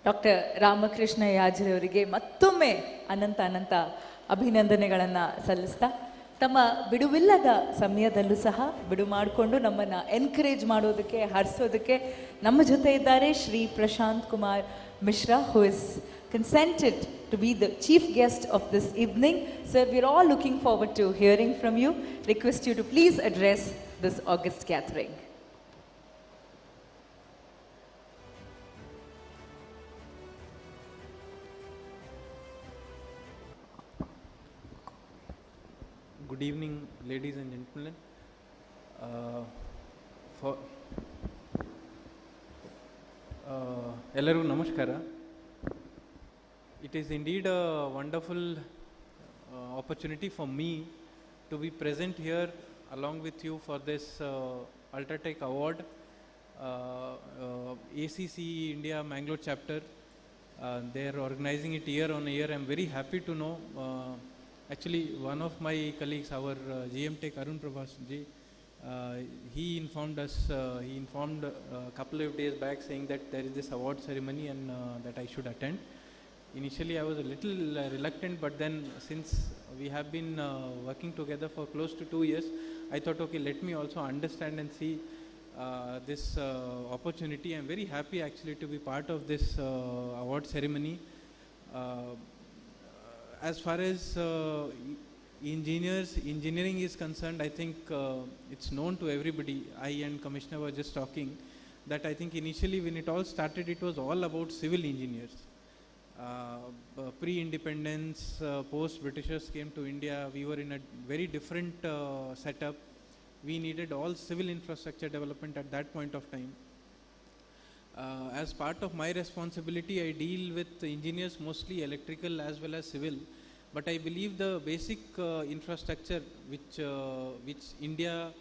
Doctor Ramakrishna Yajre ಅವರಿಗೆ ಮತ್ತೊಮ್ಮೆ ಅನಂತ ಅಭಿನಂದನೆಗಳನ್ನು ಸಲ್ಲಿಸ್ತಾ, ತಮ್ಮ ಬಿಡುವಿಲ್ಲದ ಸಮಯದಲ್ಲೂ ಸಹ ಬಿಡು ಮಾಡಿಕೊಂಡು ನಮ್ಮನ್ನು ಎನ್ಕರೇಜ್ ಮಾಡೋದಕ್ಕೆ, ಹರಿಸೋದಕ್ಕೆ ನಮ್ಮ ಜೊತೆ ಇದ್ದಾರೆ Shri Prashant Kumar Mishra, who is consented to be the chief guest of this evening. Sir, we are all looking forward to hearing from you. Request you to please address this august gathering. Good evening, ladies and gentlemen. Ellaru namaskara. It is indeed a wonderful opportunity for me to be present here along with you for this UltraTech award. ACCE India Mangalore chapter, they are organizing it year on year. I am very happy to know. Actually, one of my colleagues, our GM Tech Arun Prabhas ji, he informed us, he informed a couple of days back saying that there is this award ceremony and that I should attend. Initially, I was a little reluctant, but then since we have been working together for close to 2 years, I thought, okay, let me also understand and see this opportunity. I am very happy actually to be part of this award ceremony. As far as engineering is concerned, I think it's known to everybody. I and Commissioner were just talking that I think initially when it all started, it was all about civil engineers. Pre-independence, post-Britishers came to India, we were in a very different setup. We needed all civil infrastructure development at that point of time. As part of my responsibility, I deal with engineers, mostly electrical as well as civil. But I believe the basic infrastructure which India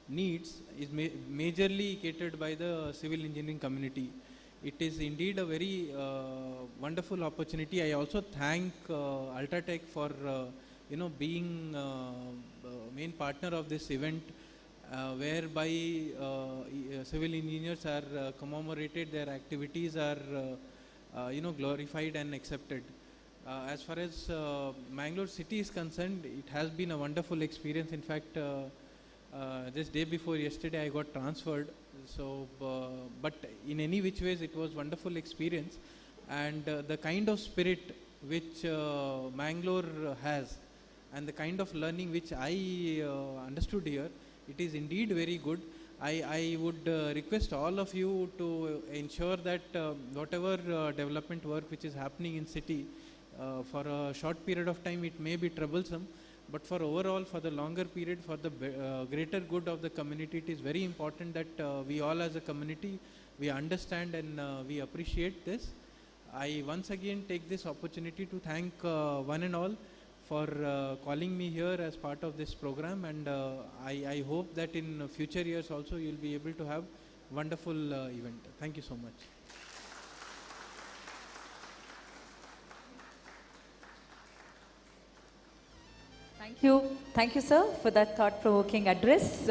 needs is majorly catered by the civil engineering community. It is indeed a very wonderful opportunity. I also thank UltraTech for being main partner of this event, whereby civil engineers are commemorated, their activities are glorified and accepted. As far as Mangalore city is concerned, it has been a wonderful experience. In fact, just day before yesterday I got transferred. So, but in any which ways it was wonderful experience, and the kind of spirit which Mangalore has, and the kind of learning which I understood here, it is indeed very good. I would request all of you to ensure that whatever development work which is happening in city, for a short period of time it may be troublesome, but for overall, for the longer period, for the greater good of the community, it is very important that we all as a community, we understand and we appreciate this. I once again take this opportunity to thank one and all for calling me here as part of this program, and I hope that in future years also you will be able to have wonderful event. Thank you so much. Thank you, sir, for that thought-provoking address.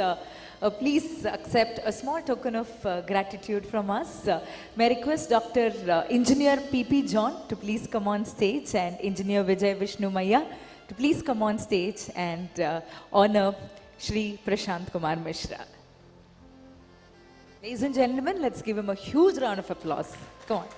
Please accept a small token of gratitude from us. May I request Dr. Engineer P.P. John to please come on stage, and Engineer Vijay Vishnu Maya to please come on stage and honor Shri Prashant Kumar Mishra. Ladies and gentlemen, let's give him a huge round of applause. Come on.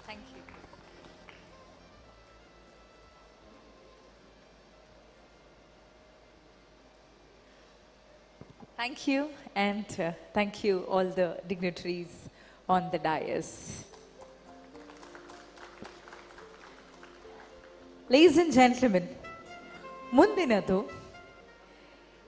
Thank you. Thank you, and thank you all the dignitaries on the dais. Ladies and gentlemen, Mundinadu,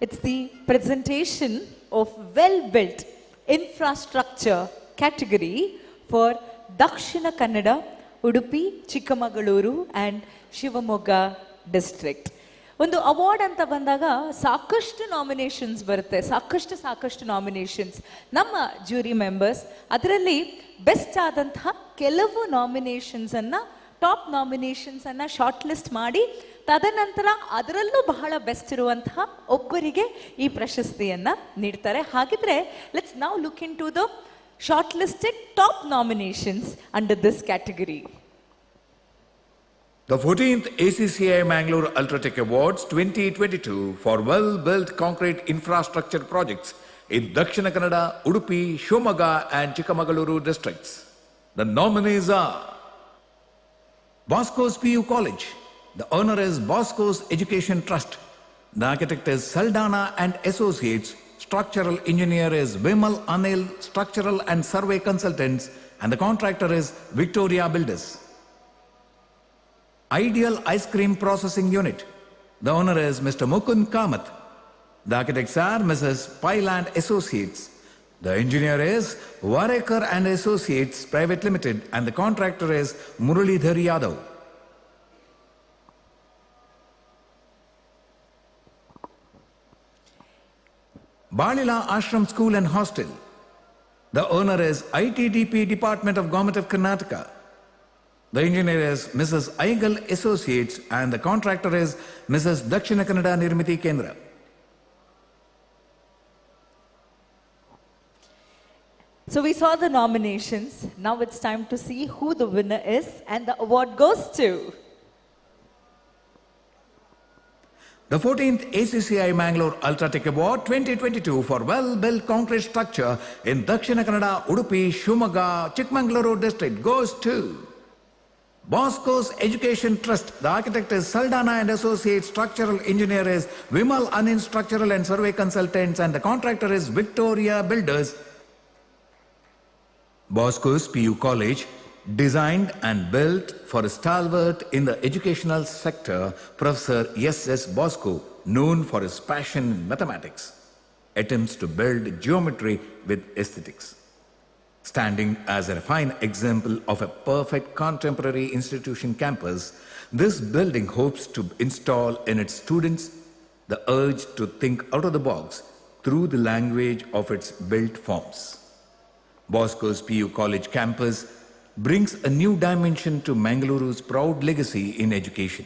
it's the presentation of well-built infrastructure category for Dakshina Kannada, Udupi, Chikmagaluru and Shivamogga district. ಒಂದು award ಅಂತ ಬಂದಾಗ ಸಾಕಷ್ಟು nominations ಬರುತ್ತೆ, ಸಾಕಷ್ಟು nominations. ನಮ್ಮ jury members ಅದರಲ್ಲಿ best ಆದಂತಹ ಕೆಲವು ನಾಮಿನೇಷನ್ಸನ್ನು, ಟಾಪ್ ನಾಮಿನೇಷನ್ಸನ್ನು ಶಾರ್ಟ್ ಲಿಸ್ಟ್ ಮಾಡಿ ತದನಂತರ ಅದರಲ್ಲೂ ಬಹಳ ಬೆಸ್ಟ್ ಇರುವಂತಹ ಒಬ್ಬರಿಗೆ ಈ ಪ್ರಶಸ್ತಿಯನ್ನು ನೀಡ್ತಾರೆ. ಹಾಗಿದ್ರೆ let's now look into the shortlisted top nominations under this category. The 14th ACCE Mangalore UltraTech Awards 2022 for well-built concrete infrastructure projects in Dakshina Kannada, Udupi, Shivamogga and Chikmagaluru districts. The nominees are Bosco's PU College. The owner is Bosco's Education Trust. The architect is Saldana and Associates. Structural engineer is Vimal Anil, structural and survey consultants, and the contractor is Victoria Builders. Ideal Ice Cream Processing Unit. The owner is Mr. Mukund Kamath. The architects are Mrs. Pyland Associates. The engineer is Varekar and Associates Private Limited, and the contractor is Muralidhar Yadav. Balila Ashram School and Hostel. The owner is ITDP Department of Government of Karnataka. The engineer is Mrs. Aigal Associates and the contractor is Mrs. Dakshina Kannada Nirmiti Kendra. So we saw the nominations. Now it's time to see who the winner is, and the award goes to The 14th ACCE Mangalore UltraTech Award 2022 for well-built concrete structure in Dakshina Kannada, Udupi, Shivamoga, Chikmagaluru district goes to Bosco's Education Trust. The architect is Saldana and Associates. Structural engineer is Vimal Anin, structural and survey consultants, and the contractor is Victoria Builders. Bosco's PU College, designed and built for a stalwart in the educational sector, Professor S.S. Bosco, known for his passion in mathematics, attempts to build geometry with aesthetics. Standing as a fine example of a perfect contemporary institution campus, this building hopes to install in its students the urge to think out of the box through the language of its built forms. Bosco's PU College campus brings a new dimension to Mangaluru's proud legacy in education.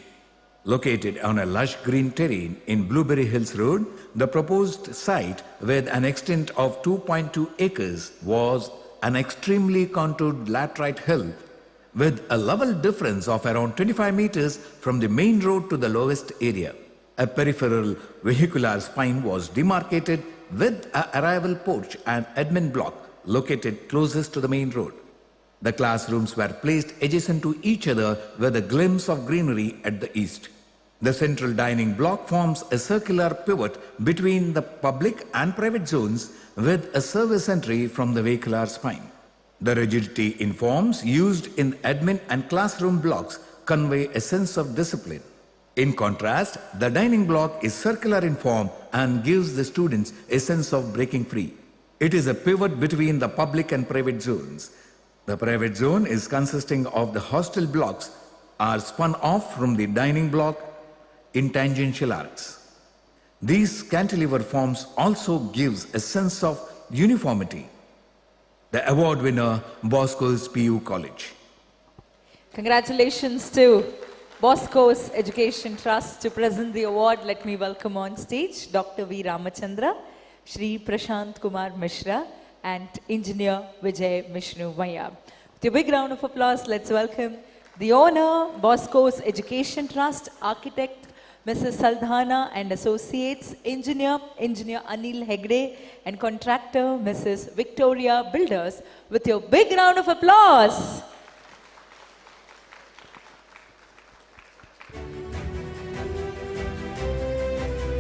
Located on a lush green terrain in Blueberry Hills Road, the proposed site with an extent of 2.2 acres was an extremely contoured laterite hill with a level difference of around 25 meters from the main road to the lowest area. A peripheral vehicular spine was demarcated with an arrival porch and admin block located closest to the main road. The classrooms were placed adjacent to each other with a glimpse of greenery at the east. The central dining block forms a circular pivot between the public and private zones with a service entry from the vehicular spine. The rigidity in forms used in admin and classroom blocks convey a sense of discipline. In contrast, the dining block is circular in form and gives the students a sense of breaking free. It is a pivot between the public and private zones. The private zone is consisting of the hostel blocks are spun off from the dining block in tangential arcs. These cantilever forms also gives a sense of uniformity. The award winner, Bosco's PU College. Congratulations to Bosco's Education Trust. To present the award, let me welcome on stage Dr. V. Ramachandra, Shri Prashant Kumar Mishra, and Engineer Vijay Mishnu Vaya. With a big round of applause, let's welcome the owner, Bosco's Education Trust, architect Mrs. Saldana and Associates, Engineer Anil Hegde, and contractor Mrs. Victoria Builders. With your big round of applause.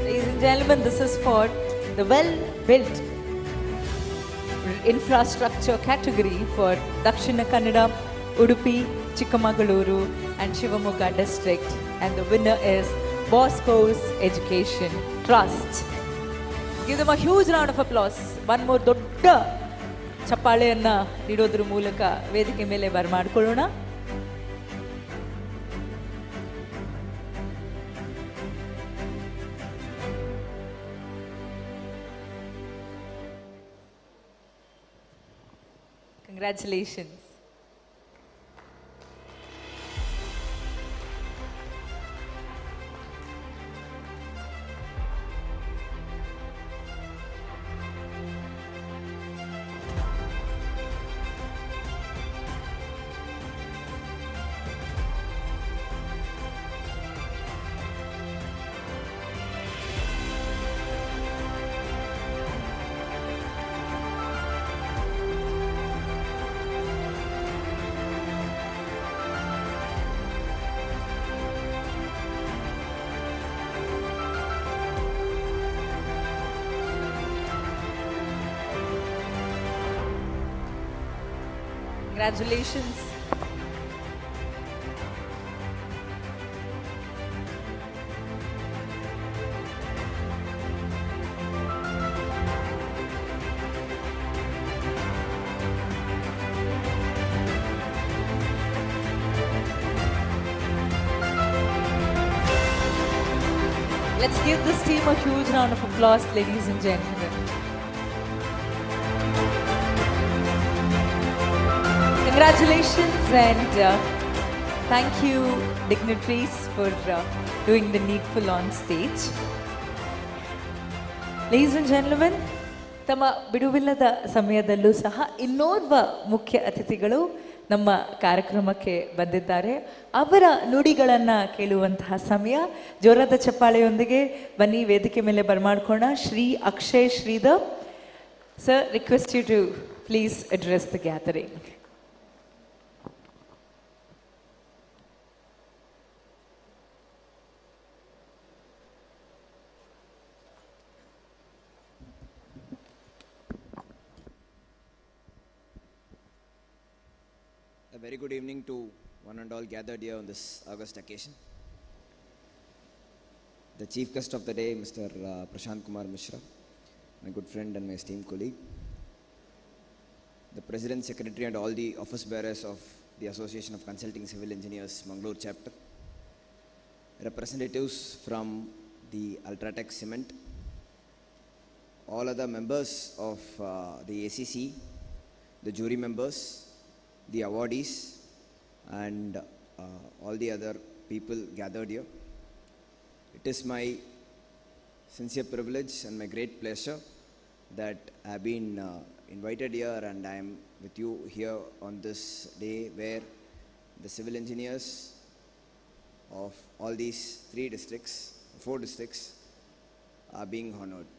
Ladies and gentlemen, this is for the well-built infrastructure category for Dakshina Kannada, Udupi, Chikmagaluru and Shivamoga district, and the winner is Bosco's Education Trust. Give them a huge round of applause. One more dodda chappaleyanna ನೀಡೋದ್ರ ಮೂಲಕ ವೇದಿಕೆ ಮೇಲೆ ಬರಮಾಡಿಕೊಳ್ಳೋಣ. Congratulations. Congratulations. Let's give this team a huge round of applause, ladies and gentlemen. Congratulations and thank you, dignitaries, for doing the needful on stage. Ladies and gentlemen, ತಮ್ಮ ಬಿಡುವಿಲ್ಲದ ಸಮಯದಲ್ಲೂ ಸಹ ಇನ್ನೋರ್ವ ಮುಖ್ಯ ಅತಿಥಿಗಳು ನಮ್ಮ ಕಾರ್ಯಕ್ರಮಕ್ಕೆ ಬಂದಿದ್ದಾರೆ. ಅವರ ನುಡಿಗಳನ್ನು ಕೇಳುವಂತಹ ಸಮಯ. ಜೋರಾದ ಚಪ್ಪಾಳೆಯೊಂದಿಗೆ ಬನ್ನಿ ವೇದಿಕೆ ಮೇಲೆ ಬರಮಾಡ್ಕೋಣ. Shri Akshay Shridhar sir, request you to please address the gathering. A very good evening to one and all gathered here on this August occasion. The chief guest of the day, Mr. Prashant Kumar Mishra, my good friend and my esteemed colleague, the President, Secretary and all the office bearers of the Association of Consulting Civil Engineers, Mangalore chapter, representatives from the UltraTech Cement, all other members of the ACCE, the jury members, the awardees and all the other people gathered here. It is my sincere privilege and my great pleasure that I have been invited here and I am with you here on this day where the civil engineers of all these 4 districts are being honored.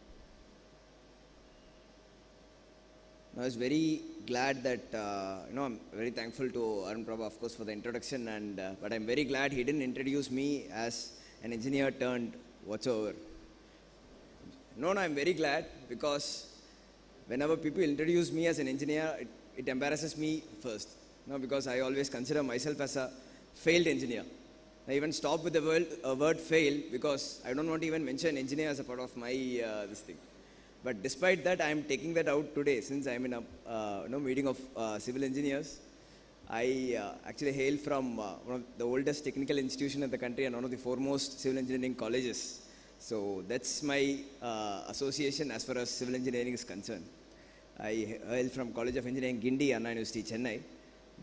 I was very glad that, I'm very thankful to Arun Prabha, of course, for the introduction, but I'm very glad he didn't introduce me as an engineer turned whatsoever. No, I'm very glad because whenever people introduce me as an engineer, it embarrasses me first. Because I always consider myself as a failed engineer. I even stop with the word fail because I don't want to even mention engineer as a part of my this thing. But despite that, I am taking that out today since I am in a meeting of civil engineers. I actually hail from one of the oldest technical institution in the country and one of the foremost civil engineering colleges. So that's my association as far as civil engineering is concerned. I hail from College of Engineering, Gindi, Anna University, Chennai,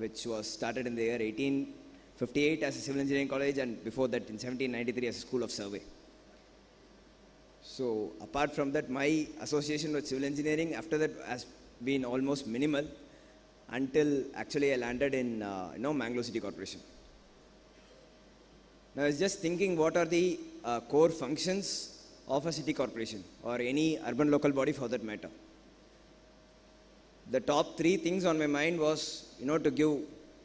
which was started in the year 1858 as a civil engineering college and before that in 1793 as a school of survey. So apart from that, my association with civil engineering after that has been almost minimal until actually I landed in Mangalore City Corporation. Now I was just thinking what are the core functions of a city corporation or any urban local body for that matter. The top 3 things on my mind was, to give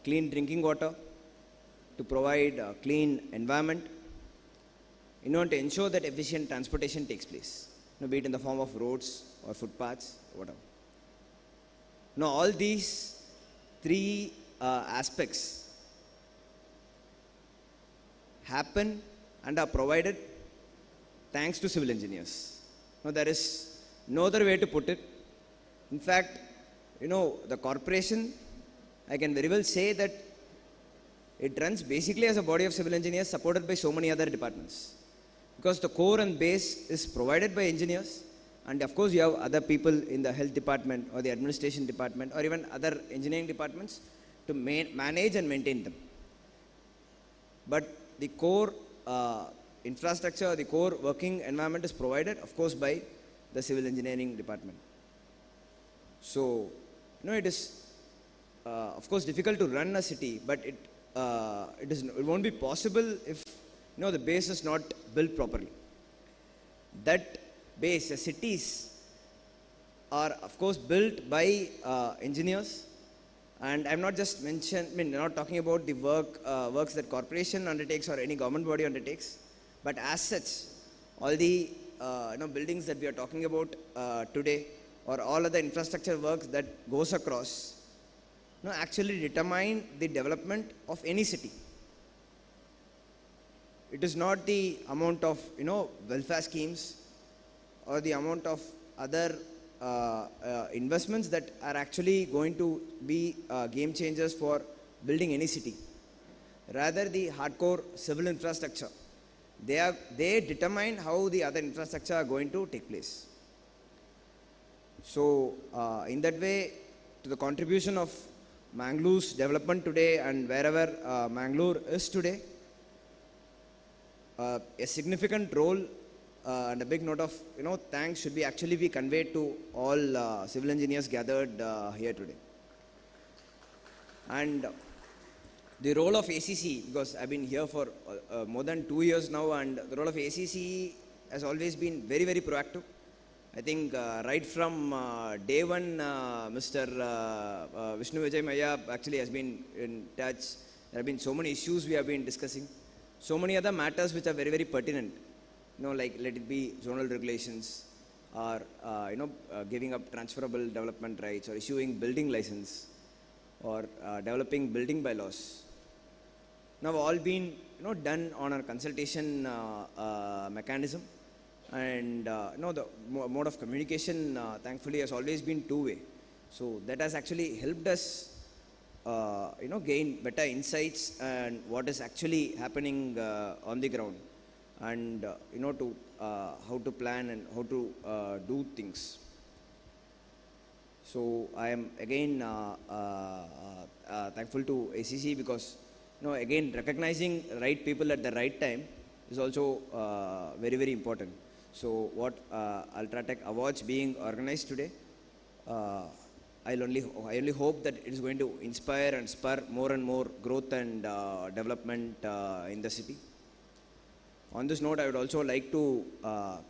clean drinking water, to provide a clean environment, to ensure that efficient transportation takes place, be it in the form of roads or footpaths, whatever. Now, all these 3 aspects happen and are provided thanks to civil engineers. Now, there is no other way to put it. In fact, the corporation, I can very well say that it runs basically as a body of civil engineers supported by so many other departments. Because the core and base is provided by engineers, and of course you have other people in the health department or the administration department or even other engineering departments to manage and maintain them. But the core infrastructure, the core working environment is provided, of course, by the civil engineering department. So, it is, of course, difficult to run a city, but it won't be possible if the base is not built properly. That base, the cities are of course built by engineers, and I'm not just not talking about the works that corporation undertakes or any government body undertakes, but as such, all the buildings that we are talking about today or all other infrastructure works that goes across actually determine the development of any city. It is not the amount of welfare schemes or the amount of other investments that are actually going to be game changers for building any city. Rather, the hardcore civil infrastructure, they determine how the other infrastructure are going to take place. So in that way, to the contribution of Mangalore's development today and wherever Mangalore is today, a significant role and a big note of thanks should actually be conveyed to all civil engineers gathered here today. And the role of ACCE, because I've been here for more than 2 years now, and the role of ACCE has always been very, very proactive. I think right from day one, Mr. Vishnu Vijay Maya actually has been in touch. There have been so many issues we have been discussing. So many other matters which are very, very pertinent. Like let it be zonal regulations, or giving up transferable development rights, or issuing building license, or developing building bylaws. Now all been done on a consultation mechanism. And the mode of communication thankfully has always been two-way. So that has actually helped us gain better insights and what is actually happening on the ground, and to how to plan and how to do things. So I am again thankful to ACCE, because again recognizing right people at the right time is also very, very important. So what UltraTech Awards being organized today, I only hope that it is going to inspire and spur more and more growth and development in the city. On this note, I would also like to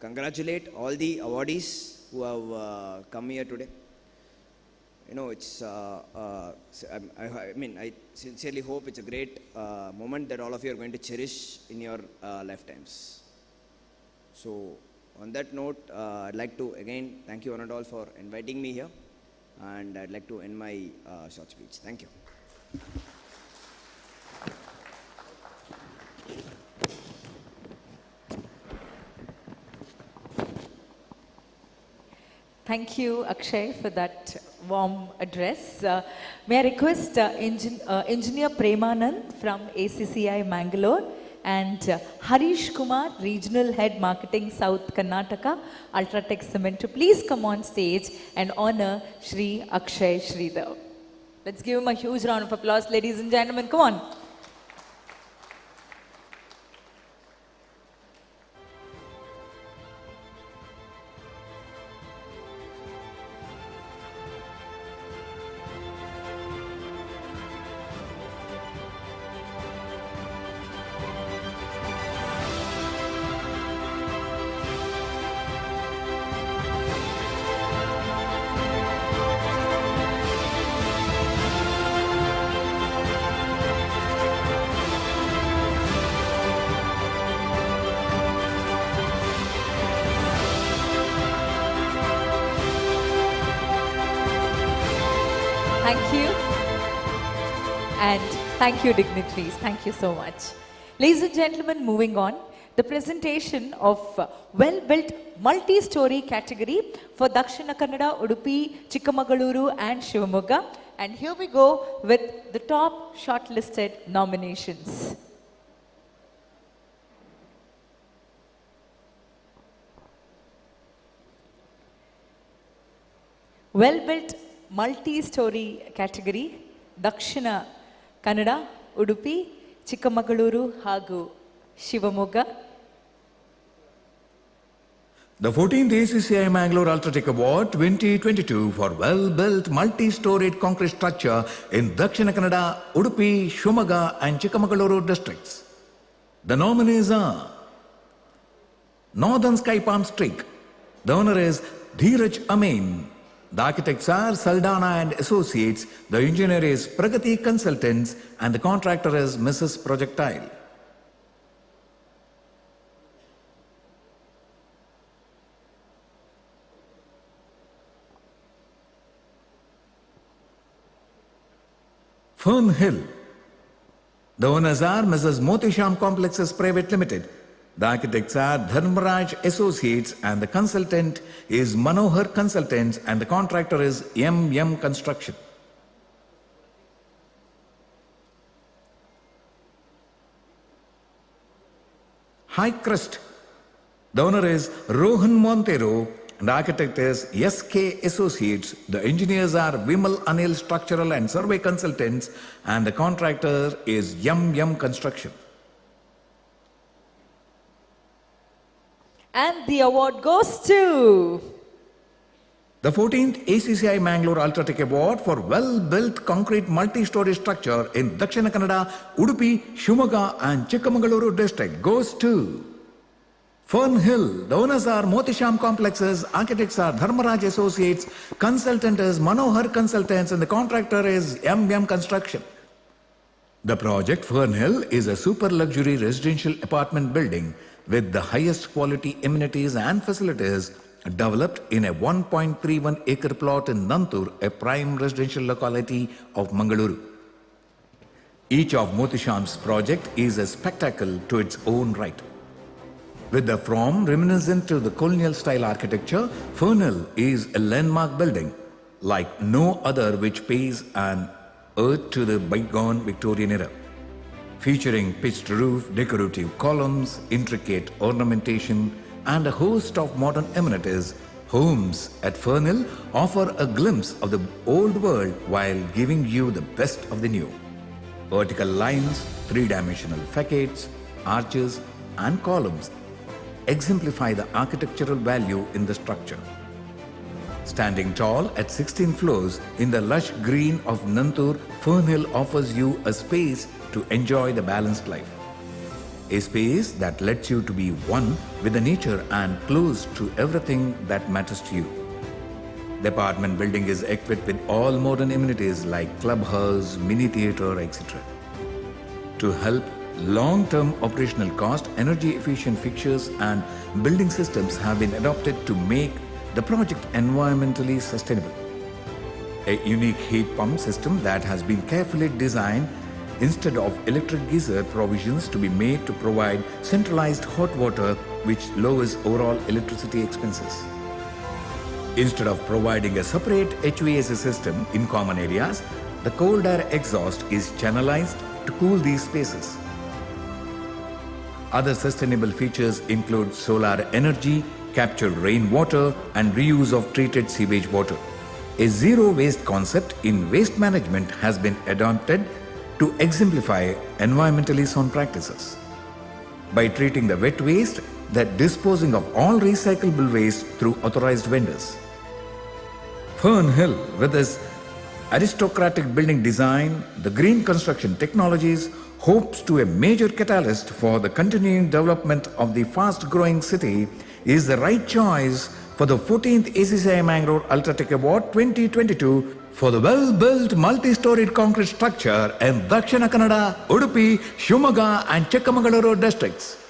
congratulate all the awardees who have come here today. It's I sincerely hope it's a great moment that all of you are going to cherish in your lifetimes. So on that note, I'd like to again thank you one and all for inviting me here, and I'd like to end my short speech. Thank you. Thank you, Akshay, for that warm address. May I request Engineer Premanand from ACCI Mangalore, and Harish Kumar, Regional Head Marketing South Karnataka, UltraTech Cement, to please come on stage and honor Shri Akshay Sridhar. Let's give him a huge round of applause, ladies and gentlemen. Come on. Thank you. And thank you, dignitaries. Thank you so much. Ladies and gentlemen, moving on, the presentation of well-built multi-story category for Dakshina Kannada, Udupi, Chikmagaluru and Shivamogga. And here we go with the top shortlisted nominations. Well-built multi-story category, Dakshina Kannada, Udupi, Chikmagaluru, Hagu, Shivamogga. The 14th ACCI Mangalore UltraTech Award 2022 for well-built multi-storied concrete structure in Dakshina Kannada, Udupi, Shivamogga and Chikmagaluru districts. The nominees are Northern Sky Palm Streak. The owner is Dheeraj Amin. The architects are Saldana and Associates, the engineer is Pragati Consultants, and the contractor is Mrs. Projectile. Fern Hill. The owners are Mrs. Motisham Complexes Private Limited. The architects are Dharmaraj Associates and the consultant is Manohar Consultants and the contractor is MM Construction. High Crest. The owner is Rohan Montero and the architect is SK Associates. The engineers are Vimal Anil Structural and Survey Consultants and the contractor is MM Construction. And the award goes to The 14th ACCE Mangalore UltraTech Award for well-built concrete multi-story structure in Dakshina Kannada, Udupi, Shimoga and Chikkamangaluru district goes to Fern Hill. The owners are Motisham Complexes, architects are Dharmaraj Associates, consultant is Manohar Consultants and the contractor is MM Construction. The project Fern Hill is a super luxury residential apartment building with the highest quality amenities and facilities developed in a 1.31 acre plot in Nantur, a prime residential locality of Mangaluru. Each of Motisham's project is a spectacle to its own right. With the form reminiscent to the colonial style architecture, Fern Hill is a landmark building like no other which pays an ode to the bygone Victorian era. Featuring pitched roof, decorative columns, intricate ornamentation, and a host of modern amenities, homes at Fern Hill offer a glimpse of the old world while giving you the best of the new. Vertical lines, three-dimensional facades, arches, and columns exemplify the architectural value in the structure. Standing tall at 16 floors in the lush green of Nantur, Fern Hill offers you a space to enjoy the balanced life. A space that lets you to be one with the nature and close to everything that matters to you. The apartment building is equipped with all modern amenities like clubhouse, mini theatre, etc. To help long-term operational cost, energy-efficient fixtures and building systems have been adopted to make the project environmentally sustainable. A unique heat pump system that has been carefully designed instead of electric geyser provisions to be made to provide centralized hot water which lowers overall electricity expenses. Instead of providing a separate HVAC system in common areas, the cold air exhaust is channelized to cool these spaces. Other sustainable features include solar energy, captured rainwater and reuse of treated sewage water. A zero waste concept in waste management has been adopted to exemplify environmentally sound practices. By treating the wet waste, that disposing of all recyclable waste through authorized vendors. Fern Hill, with its aristocratic building design, the green construction technologies, hopes to a major catalyst for the continuing development of the fast-growing city, is the right choice for the 14th ACCE Mangalore UltraTech Award 2022 for the well-built multi-storied concrete structure in Dakshina Kannada, Udupi, Shimoga and Chikkamangaluru districts.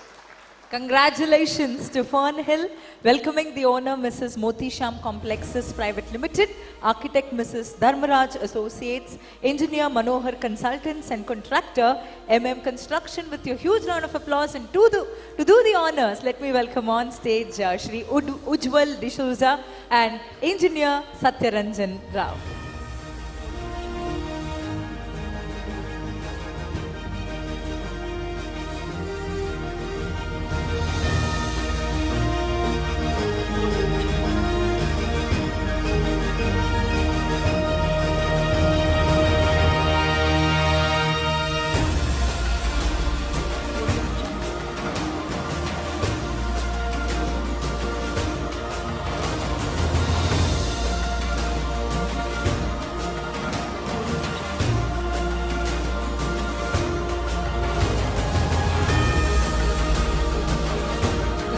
Congratulations to Fern Hill, welcoming the owner Mrs. Motisham Complexes Private Limited, architect Mrs. Dharmaraj Associates, engineer Manohar Consultants and contractor MM Construction with your huge round of applause. And to do the honors, let me welcome on stage Shri Ujwal D'Souza and engineer Satyaranjan Rao.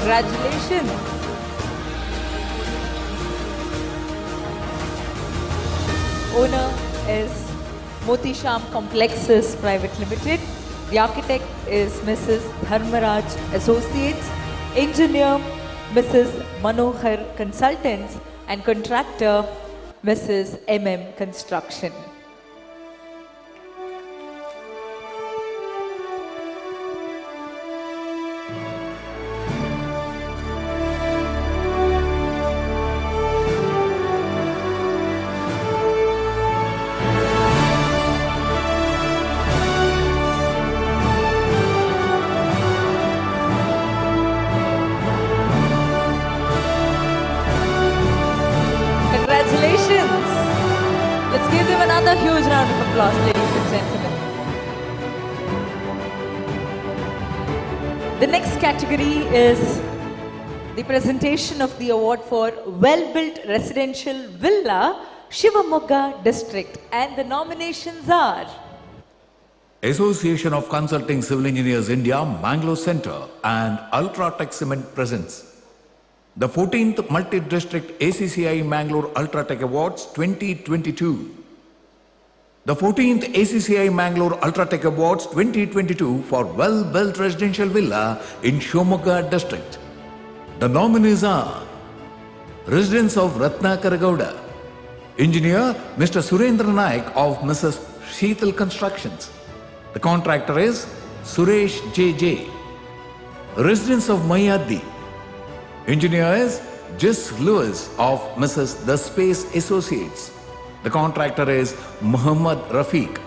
Congratulations. Owner is Motisham Complexes Private Limited. The architect is Mrs. Dharmaraj Associates, engineer Mrs. Manohar Consultants and contractor Mrs. MM Construction. Let's give them another huge round of applause, ladies and gentlemen. The next category is the presentation of the award for well-built residential villa, Shivamogga district, and the nominations are Association of Consulting Civil Engineers India, Mangalore Centre and UltraTech Cement presents the 14th Multi-District ACCE Mangalore UltraTech Awards 2022. The 14th ACCE Mangalore UltraTech Awards 2022 for well-built residential villa in Shivamogga district. The nominees are residents of Ratnakar Gowda, engineer Mr. Surendra Naik of Mrs. Sheetal Constructions. The contractor is Suresh JJ. Residents of Mayaddi, engineer is Jis Lewis of Mrs. The Space Associates. The contractor is Muhammad Rafiq.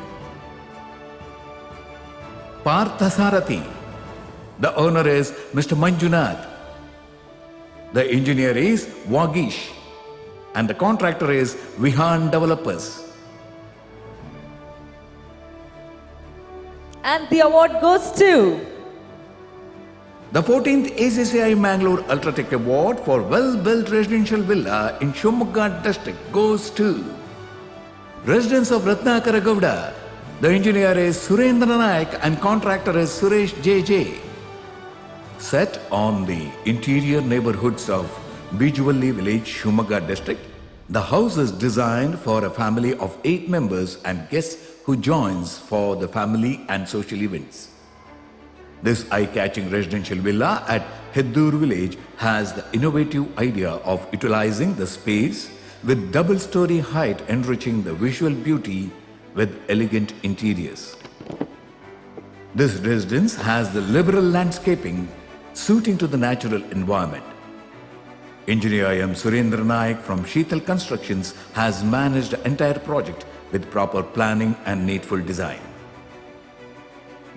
Parthasarathi, the owner is Mr. Manjunath. The engineer is Wagish and the contractor is Vihan Developers. And the award goes to The 14th ACCE Mangalore UltraTech Award for well-built residential villa in Shivamogga district goes to residents of Ratnakar Gowda. The engineer is Surendra Naik and contractor is Suresh JJ. Set on the interior neighborhoods of Bijuvalli village, Shivamogga district, the house is designed for a family of 8 members and guests who joins for the family and social events. This eye-catching residential villa at Heddur village has the innovative idea of utilizing the space with double-story height, enriching the visual beauty with elegant interiors. This residence has the liberal landscaping suiting to the natural environment. Engineer M. Surendra Naik from Sheetal Constructions has managed the entire project with proper planning and needful design.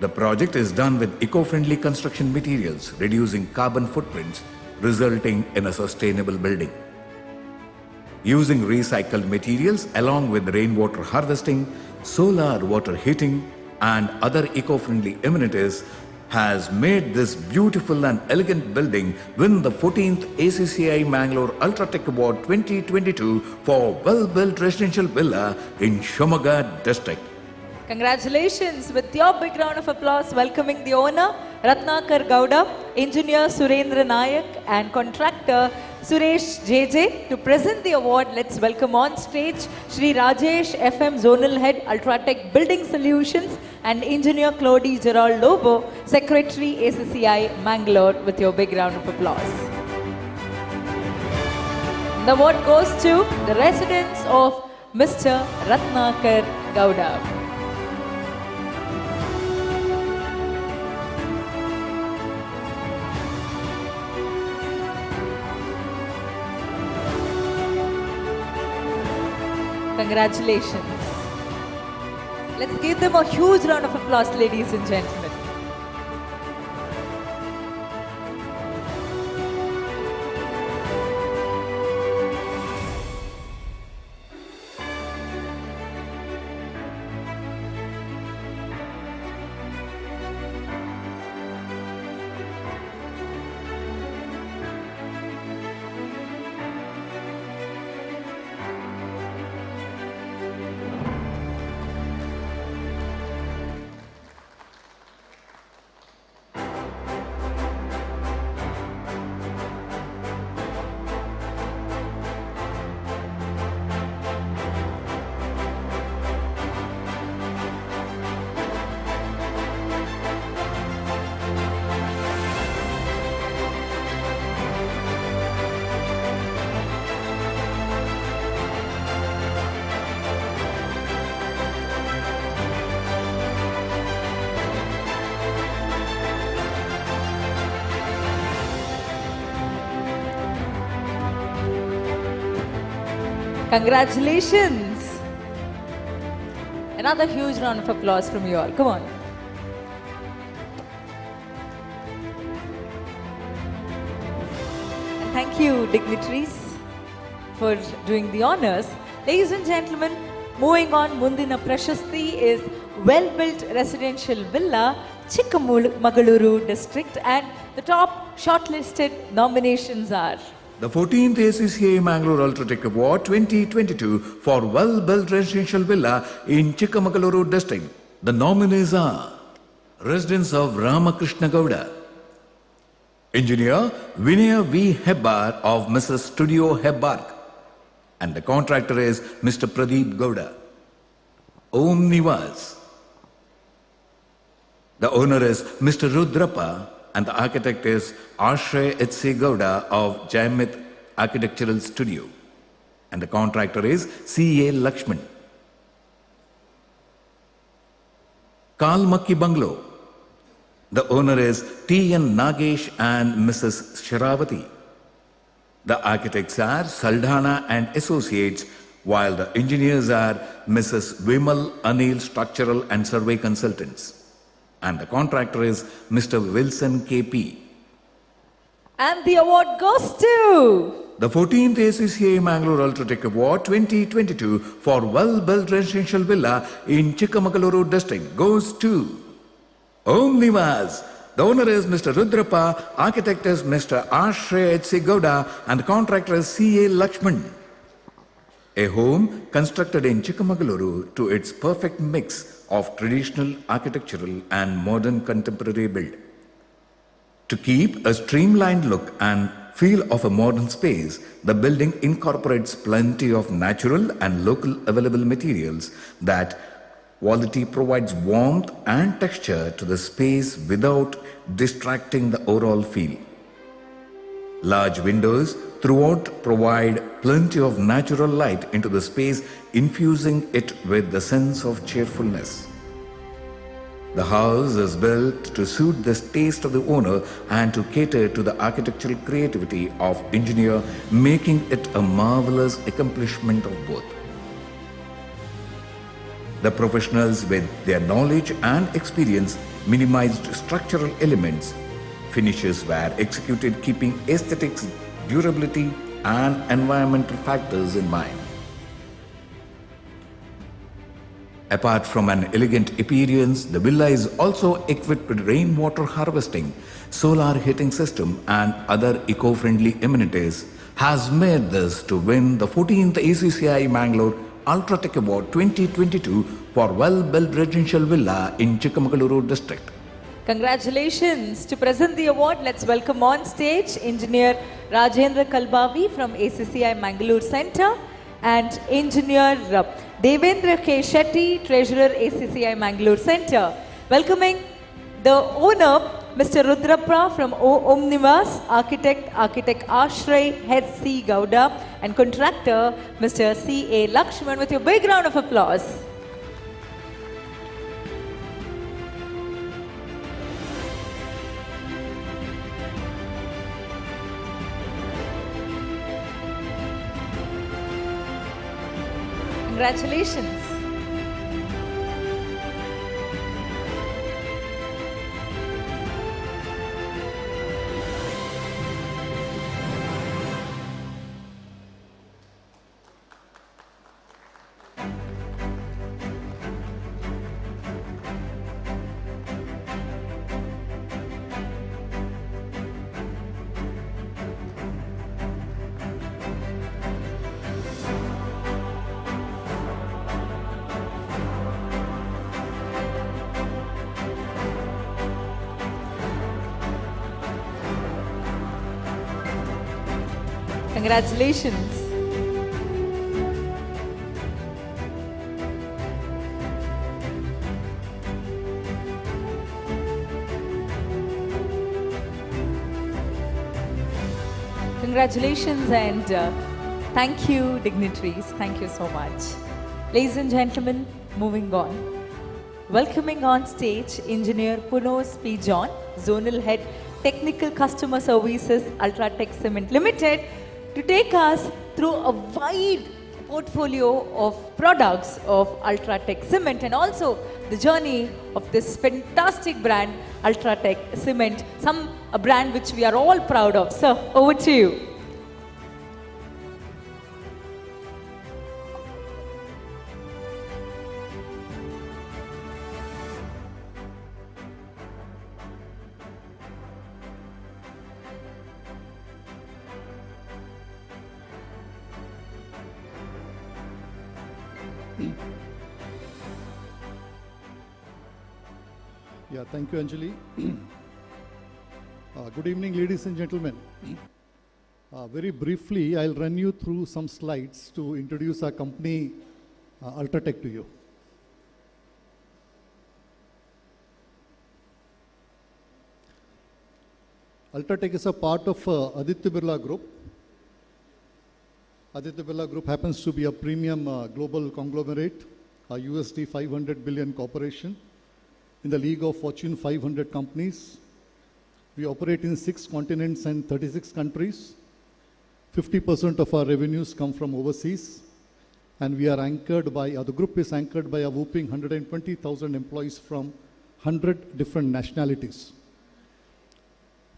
The project is done with eco-friendly construction materials, reducing carbon footprints, resulting in a sustainable building. Using recycled materials along with rainwater harvesting, solar water heating, and other eco-friendly amenities has made this beautiful and elegant building win the 14th ACCE Mangalore UltraTech Award 2022 for well-built residential villa in Shivamogga district. Congratulations. With your big round of applause, welcoming the owner, Ratnakar Gowda, engineer Surendra Nayak and contractor Suresh JJ. To present the award, let's welcome on stage Shri Rajesh FM Zonal Head, UltraTech Building Solutions, and engineer Claudie Gerald Lobo, Secretary ACCI Mangalore, with your big round of applause. The award goes to the residents of Mr. Ratnakar Gowda. Congratulations. Let's give them a huge round of applause, ladies and gentlemen. Congratulations. Another huge round of applause from you all. Come on. And thank you, dignitaries, for doing the honors. Ladies and gentlemen, moving on, Mundina Prashasti is well-built residential villa Mangaluru district, and the top shortlisted nominations are the 14th ACCE Mangalore UltraTech Award 2022 for well-built residential villa in Mangaluru district. The nominees are residents of Ramakrishna Gowda, engineer Vinaya V. Hebbar of Mrs. Studio Hebbar, and the contractor is Mr. Pradeep Gowda. Om Nivas. The owner is Mr. Rudrappa, and the architect is Ashray H.C. Gowda of Jayamit Architectural Studio, and the contractor is C.A. Lakshman. Kalmakki Bungalow. The owner is T.N. Nagesh and Mrs. Sharavati. The architects are Saldhana and Associates, while the engineers are Mrs. Vimal Anil Structural and Survey Consultants, and the contractor is Mr. Wilson K.P. And the award goes to the 14th ACCE Mangalore UltraTech Award 2022 for well-built residential villa in Mangaluru district goes to Om Nivas. The owner is Mr. Rudrappa, architect is Mr. Ashray H.C. Gowda, and the contractor is C.A. Lakshman. A home constructed in Mangaluru to its perfect mix of traditional architectural and modern contemporary build. To keep a streamlined look and feel of a modern space, the building incorporates plenty of natural and local available materials that quality provides warmth and texture to the space without distracting the overall feel. Large windows throughout provide plenty of natural light into the space, infusing it with the sense of cheerfulness. The house is built to suit the taste of the owner and to cater to the architectural creativity of engineer, making it a marvelous accomplishment of both. The professionals, with their knowledge and experience, minimized structural elements. Finishes were executed keeping aesthetics, durability, and environmental factors in mind. Apart from an elegant appearance, the villa is also equipped with rainwater harvesting, solar heating system, and other eco-friendly amenities, has made this to win the 14th ACCI Mangalore UltraTech Award 2022 for well-built residential villa in Mangaluru district. Congratulations. To present the award, let's welcome on stage Engineer Rajendra Kalbavi from ACCI Mangaluru Centre and Engineer Devendra K. Shetty, Treasurer ACCI Mangaluru Centre. Welcoming the owner, Mr. Rudrappa from Omnivas, architect Ashray H.C. Gowda, and contractor Mr. C.A. Lakshman, with your big round of applause. Congratulations. Congratulations. Congratulations and thank you, dignitaries. Thank you so much. Ladies and gentlemen, moving on. Welcoming on stage Engineer Punos P. John, Zonal Head, Technical Customer Services, UltraTech Cement Limited, to take us through a wide portfolio of products of UltraTech Cement and also the journey of this fantastic brand, UltraTech Cement, a brand which we are all proud of. Sir, over to you. Yeah, thank you, Anjali. Good evening, ladies and gentlemen. Very briefly, I'll run you through some slides to introduce our company, UltraTech, to you. UltraTech is a part of Aditya Birla Group. Aditya Birla Group happens to be a premium global conglomerate, a USD 500 billion corporation in the league of Fortune 500 companies. We operate in 6 continents and 36 countries. 50% of our revenues come from overseas, and we are anchored by, the group is anchored by a whopping 120,000 employees from 100 different nationalities.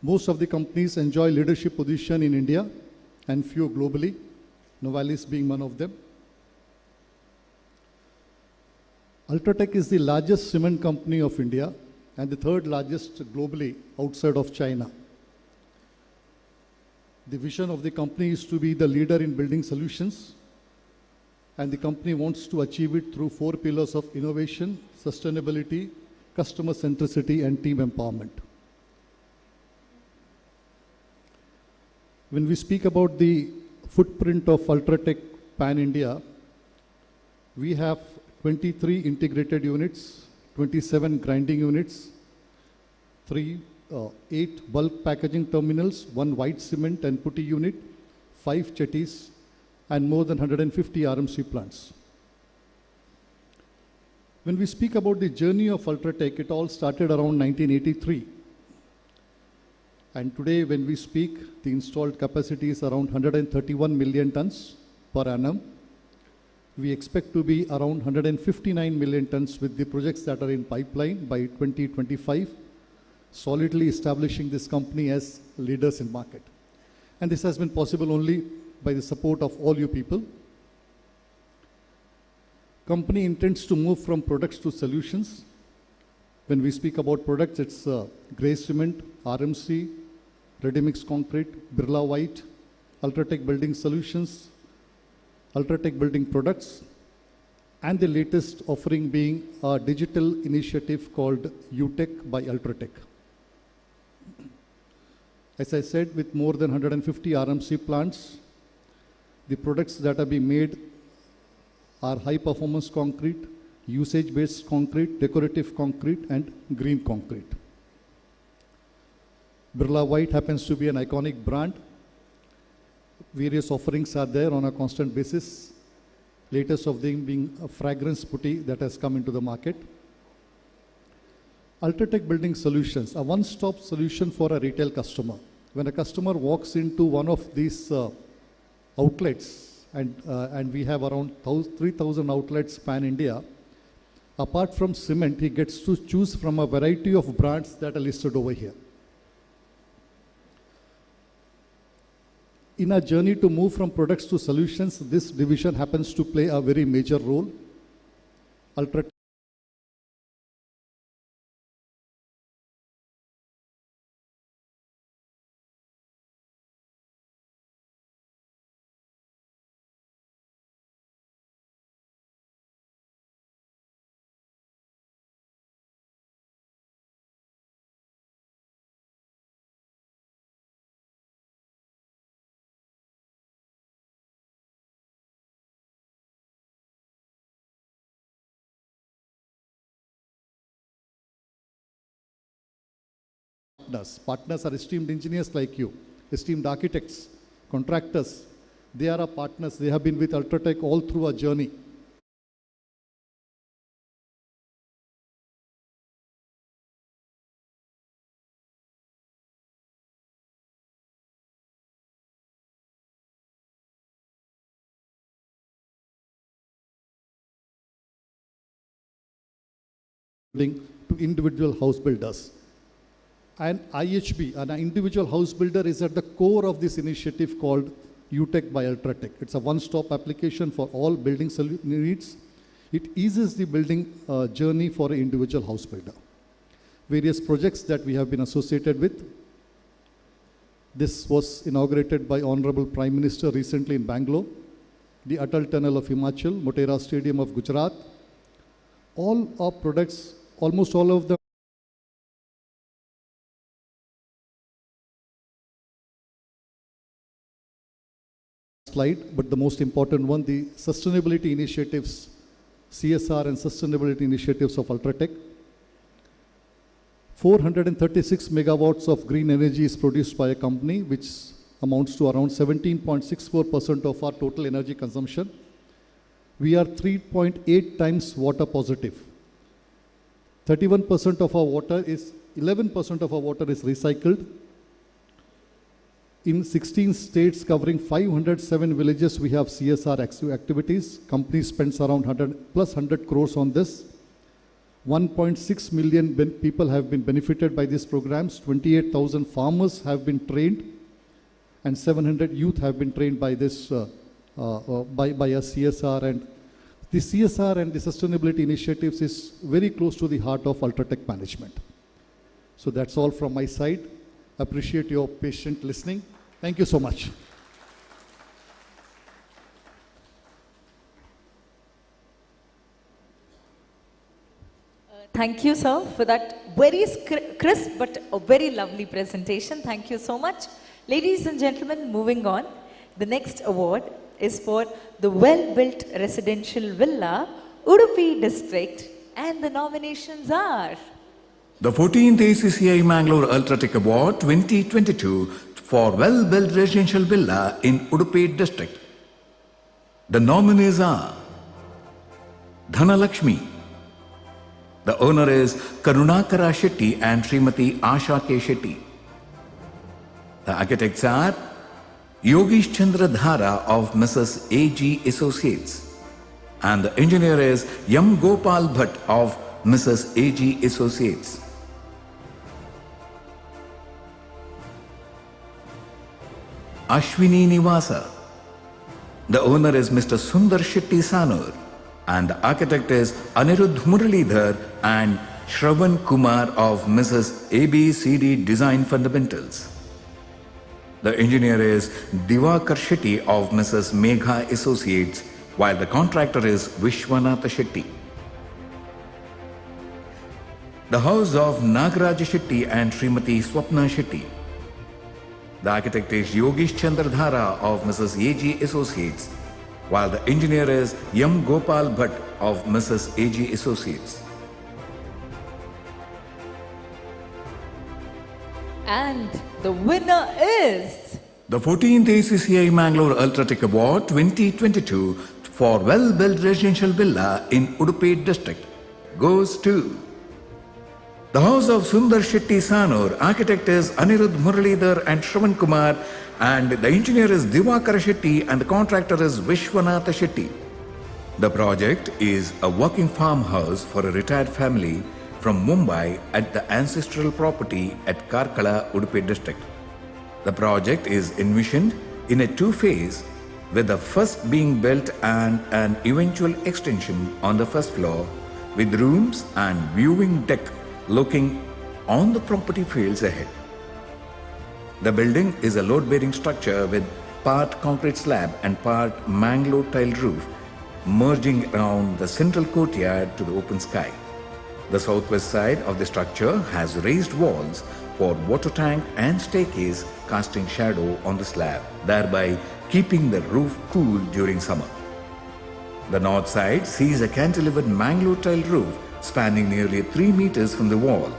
Most of the companies enjoy leadership position in India and few globally, Novalis being one of them. UltraTech is the largest cement company of India and the third largest globally outside of China. The vision of the company is to be the leader in building solutions, and the company wants to achieve it through 4 pillars of innovation, sustainability, customer centricity, and team empowerment. When we speak about the footprint of UltraTech Pan-India, we have 23 integrated units, 27 grinding units, 8 bulk packaging terminals, 1 white cement and putty unit, 5 jetties, and more than 150 RMC plants. When we speak about the journey of UltraTech, it all started around 1983. And today, when we speak, the installed capacity is around 131 million tons per annum. We expect to be around 159 million tons with the projects that are in pipeline by 2025, solidly establishing this company as leaders in market. And this has been possible only by the support of all you people. Company intends to move from products to solutions. When we speak about products, it's grey cement, RMC, ready-mix concrete, Birla White, UltraTech Building Solutions, UltraTech Building Products, and the latest offering being a digital initiative called UTech by UltraTech. As I said, with more than 150 RMC plants, the products that are being made are high-performance concrete, usage-based concrete, decorative concrete, and green concrete. Birla White happens to be an iconic brand. Various offerings are there on a constant basis, latest of them being a fragrance putty that has come into the market. UltraTech Building Solutions, a one-stop solution for a retail customer. When a customer walks into one of these outlets, and we have around 3,000 outlets pan-India, apart from cement, he gets to choose from a variety of brands that are listed over here. In our journey to move from products to solutions, this division happens to play a very major role. UltraTech Partners are esteemed engineers like you, esteemed architects, contractors. They are our partners. They have been with UltraTech all through our journey. To individual house builders. And IHB, an individual house builder, is at the core of this initiative called UTech by UltraTech. It's a one-stop application for all building needs. It eases the building journey for an individual house builder. Various projects that we have been associated with. This was inaugurated by Honorable Prime Minister recently in Bangalore. The Atal Tunnel of Himachal, Motera Stadium of Gujarat. All our products, almost all of them, slide, but the most important one, the sustainability initiatives, CSR and sustainability initiatives of UltraTech. 436 megawatts of green energy is produced by a company, which amounts to around 17.64% of our total energy consumption. We are 3.8 times water positive. 11% of our water is recycled. In 16 states covering 507 villages, we have CSR activities. Company spends around 100 crores on this. 1.6 million people have been benefited by these programs. 28,000 farmers have been trained, and 700 youth have been trained by this by a CSR. And the CSR and the sustainability initiatives is very close to the heart of UltraTech management. So that's all from my side. Appreciate your patient listening. Thank you so much. Thank you, sir, for that very crisp but a very lovely presentation. Thank you so much. Ladies and gentlemen, moving on. The next award is for the well-built residential villa, Udupi district, and the nominations are... The 14th ACCE Mangalore UltraTech Award 2022 for well-built residential villa in Udupi district. The nominees are Dhanalakshmi. The owner is Karunakara Shetty and Srimati Asha K. Shetty. The architects are Yogesh Chandra Dhara of Mrs. A.G. Associates, and the engineer is Yam Gopal Bhatt of Mrs. A.G. Associates. Ashwini Nivasa. The owner is Mr. Sundar Shetty Sanur, and the architect is Anirudh Muralidhar and Shravan Kumar of Mrs. ABCD Design Fundamentals. The engineer is Divakar Shetty of Mrs. Megha Associates, while the contractor is Vishwanath Shetty. The house of Nagaraj Shetty and Srimati Swapna Shetty. The architect is Yogesh Chandra Dhara of Mrs. A.G. Associates, while the engineer is Yam Gopal Bhatt of Mrs. A.G. Associates. And the winner is... The 14th ACCE Mangalore UltraTech Award 2022 for well-built residential villa in Udupi district goes to the house of Sundar Shetty Sanur. Architect is Anirudh Muralidhar and Shravan Kumar, and the engineer is Divakar Shetty, and the contractor is Vishwanath Shetty. The project is a working farmhouse for a retired family from Mumbai at the ancestral property at Karkala, Udupi district. The project is envisioned in a two-phase, with the first being built and an eventual extension on the first floor, with rooms and viewing deck looking on the property fields ahead. The building is a load-bearing structure with part concrete slab and part Mangalore tile roof, merging around the central courtyard to the open sky. The southwest side of the structure has raised walls for water tank and staircase, casting shadow on the slab, thereby keeping the roof cool during summer. The north side sees a cantilevered Mangalore tile roof spanning nearly 3 meters from the wall.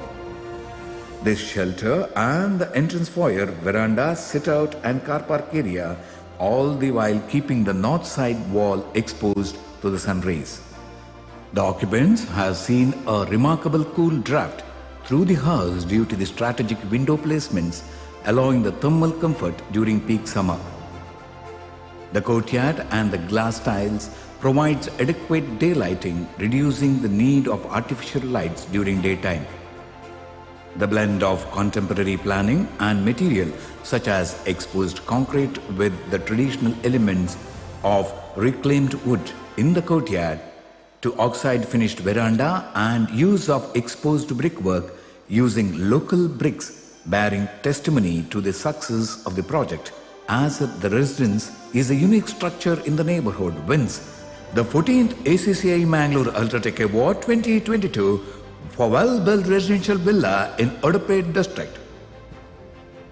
This shelter and the entrance foyer, veranda, sit-out and car park area, all the while keeping the north side wall exposed to the sun rays. The occupants have seen a remarkable cool draft through the house due to the strategic window placements, allowing the thermal comfort during peak summer. The courtyard and the glass tiles provides adequate daylighting, reducing the need of artificial lights during daytime. The blend of contemporary planning and material such as exposed concrete with the traditional elements of reclaimed wood in the courtyard to oxide finished veranda and use of exposed brickwork using local bricks bearing testimony to the success of the project, as the residence is a unique structure in the neighborhood, wins the 14th ACCE Mangalore UltraTech Award 2022 for well-built residential villa in Udupi district.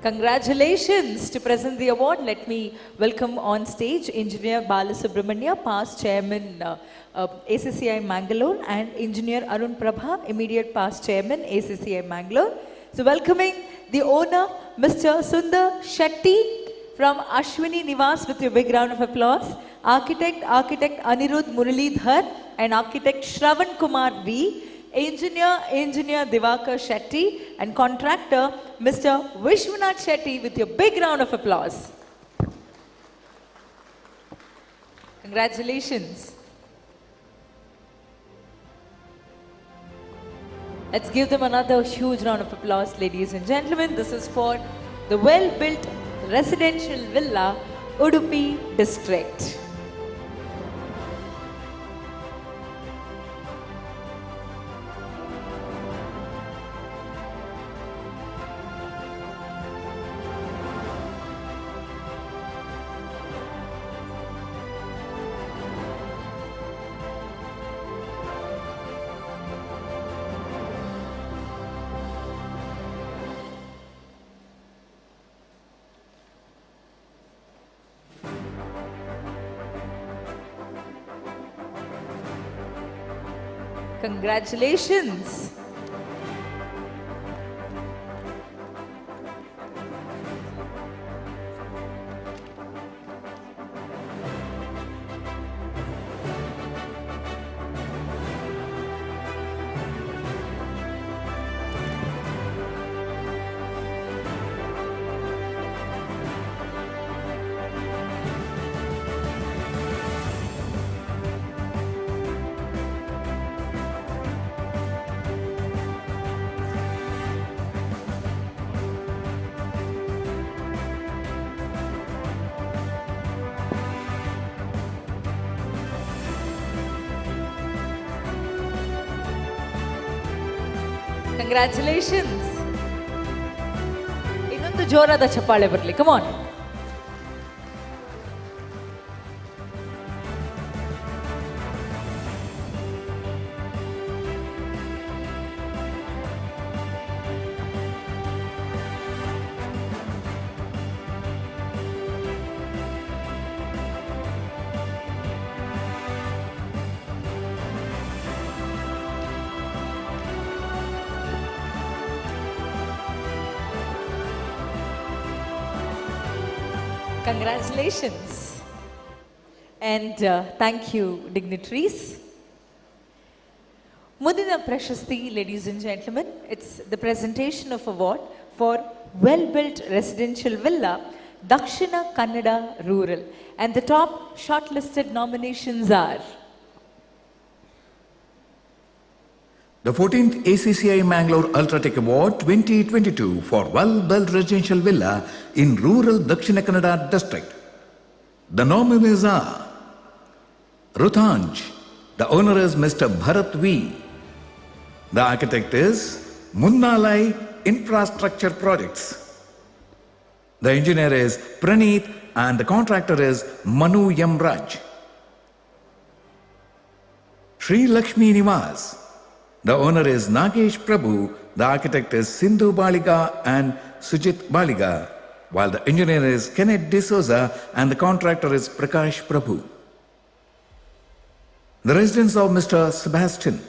Congratulations. To present the award, let me welcome on stage Engineer Balasubramanya, past Chairman ACCE Mangalore, and Engineer Arun Prabha, immediate past Chairman ACCE Mangalore. So welcoming the owner, Mr. Sundar Shetty from Ashwini Nivas, with a big round of applause. Architect Anirudh Muralidhar and architect Shravan Kumar V. Engineer Divakar Shetty, and contractor Mr. Vishwanath Shetty, with your big round of applause. Congratulations. Let's give them another huge round of applause, ladies and gentlemen. This is for the well-built residential villa, Udupi district. Congratulations. Congratulations. Innondu jorada chappale barli. Come on. Congratulations. And thank you, dignitaries. Mudina Prashasti, ladies and gentlemen, it's the presentation of award for well-built residential villa, Dakshina Kannada Rural. And the top shortlisted nominations are the 14th ACCE Mangalore UltraTech Award 2022 for well-built residential villa in rural Dakshina Kannada district. The nominees are Ruthanj. The owner is Mr. Bharat V. The architect is Munnalai Infrastructure Projects. The engineer is Praneeth and the contractor is Manu M. Raj. Sri Lakshmi Nivas. The owner is Nagesh Prabhu, the architect is Sindhu Baliga and Sujit Baliga, while the engineer is Kenneth D'Souza and the contractor is Prakash Prabhu. The residence of Mr. Sebastian.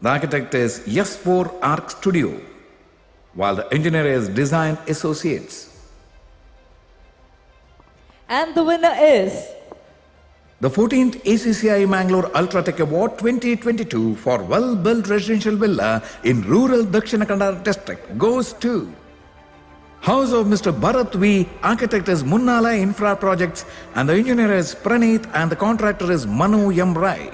The architect is S4 Arc Studio, while the engineer is Design Associates. And the winner is the 14th ACCE Mangalore UltraTech Award 2022 for well-built residential villa in rural Dakshina Kannada district goes to House of Mr. Bharat V. Architect is Munnalai Infra Projects and the engineer is Praneeth and the contractor is Manu M. Rai.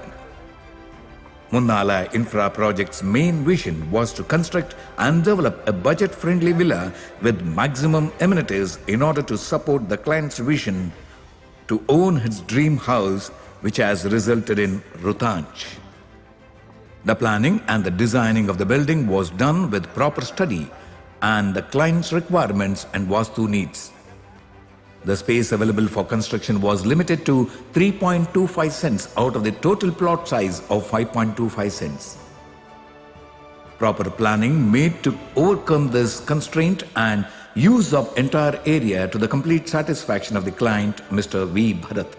Munnalai Infra Projects' main vision was to construct and develop a budget-friendly villa with maximum amenities in order to support the client's vision to own his dream house, which has resulted in Ruthanj. The planning and the designing of the building was done with proper study and the client's requirements and Vastu needs. The space available for construction was limited to 3.25 cents out of the total plot size of 5.25 cents. Proper planning made to overcome this constraint and use of entire area to the complete satisfaction of the client, Mr. V. Bharat.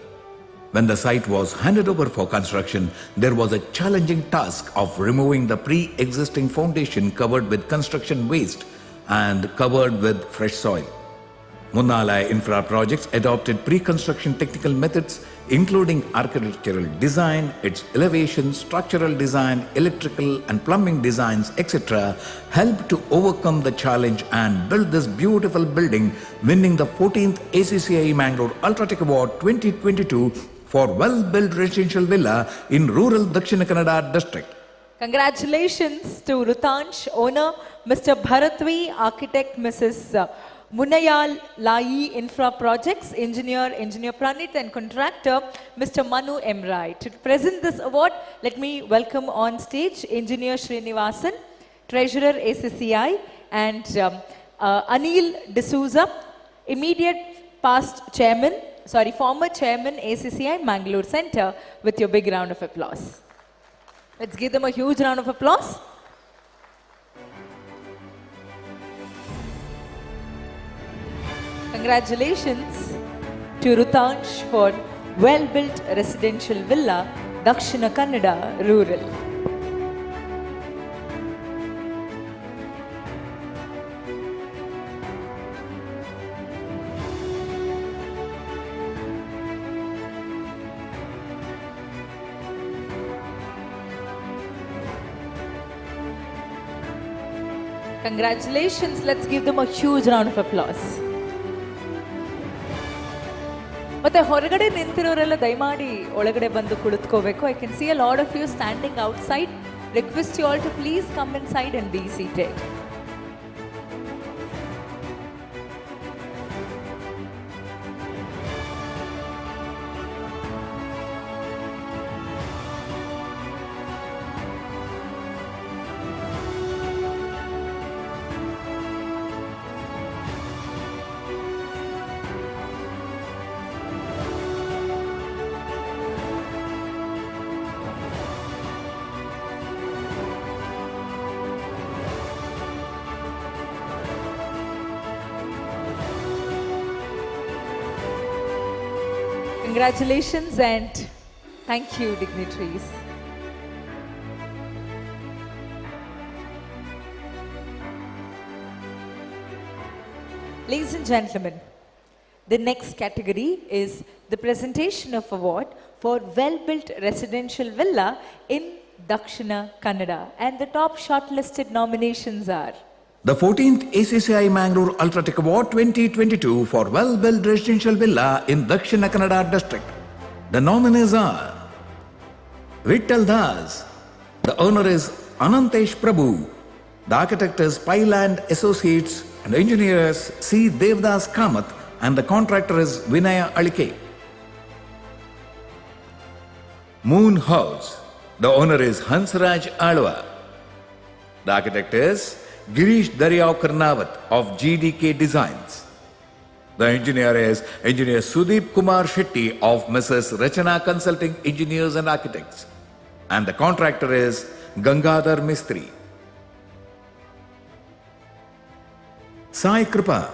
When the site was handed over for construction, there was a challenging task of removing the pre-existing foundation covered with construction waste and covered with fresh soil. Munna Infra Projects adopted pre-construction technical methods including architectural design, its elevation, structural design, electrical and plumbing designs, etc. helped to overcome the challenge and build this beautiful building, winning the 14th ACCE Mangalore UltraTech Award 2022 for well-built residential villa in rural Dakshina Kannada district. Congratulations to Rutansh, owner, Mr. Bharatvi, architect, Mrs. Munayal Lai Infra Projects, engineer Pranit, and contractor, Mr. Manu M. Rai. To present this award, let me welcome on stage Engineer Srinivasan, Treasurer ACCI, and Anil D'Souza, former Chairman ACCI Mangaluru Centre, with your big round of applause. Let's give them a huge round of applause. Congratulations to Rutansh for well-built residential villa, Dakshina Kannada, rural. Congratulations, let's give them a huge round of applause. ಮತ್ತೆ ಹೊರಗಡೆ ನಿಂತಿರೋರೆಲ್ಲ ದಯಮಾಡಿ ಒಳಗಡೆ ಬಂದು ಕುಳಿತುಕೋಬೇಕು. I can see a lot of you standing outside. Request you all to please come inside and be seated. Congratulations and thank you, dignitaries. Ladies and gentlemen, the next category is the presentation of award for well-built residential villa in Dakshina Kannada, and the top shortlisted nominations are the 14th ACCI Mangalore UltraTech Award 2022 for well-built residential villa in Dakshina Kannada district. The nominees are Vittal Das, the owner is Anantesh Prabhu, the architect is Pyland Associates, and the engineer is C. Devdas Kamath, and the contractor is Vinaya Alike. Moon House, the owner is Hansraj Alwa, the architect is Girish Daryao Karnawat of GDK Designs. The engineer is Engineer Sudeep Kumar Shetty of Mrs. Rachana Consulting Engineers and Architects. And the contractor is Gangadhar Mistri. Sai Kripa,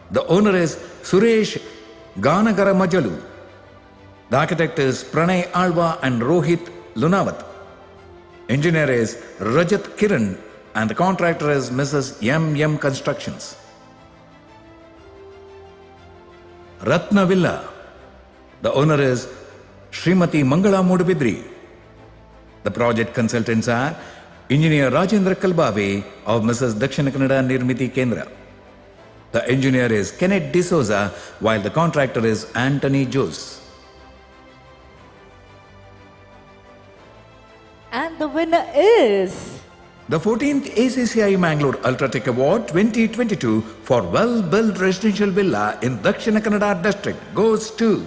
the owner is Suresh Ganagara Majalu. The architect is Pranay Alva and Rohit Lunawat. Engineer is Rajat Kiran, and the contractor is Mrs. M. Constructions. Ratna Villa, the owner is Srimati Mangala Modubidri. The project consultants are Engineer Rajendra Kalbave of Mrs. Dakshina Kannada Nirmiti Kendra. The engineer is Kenneth D'Souza, while the contractor is Anthony Jose. And the winner is the 14th ACCI Mangalore UltraTech Award 2022 for well-built residential villa in Dakshina Kannada district goes to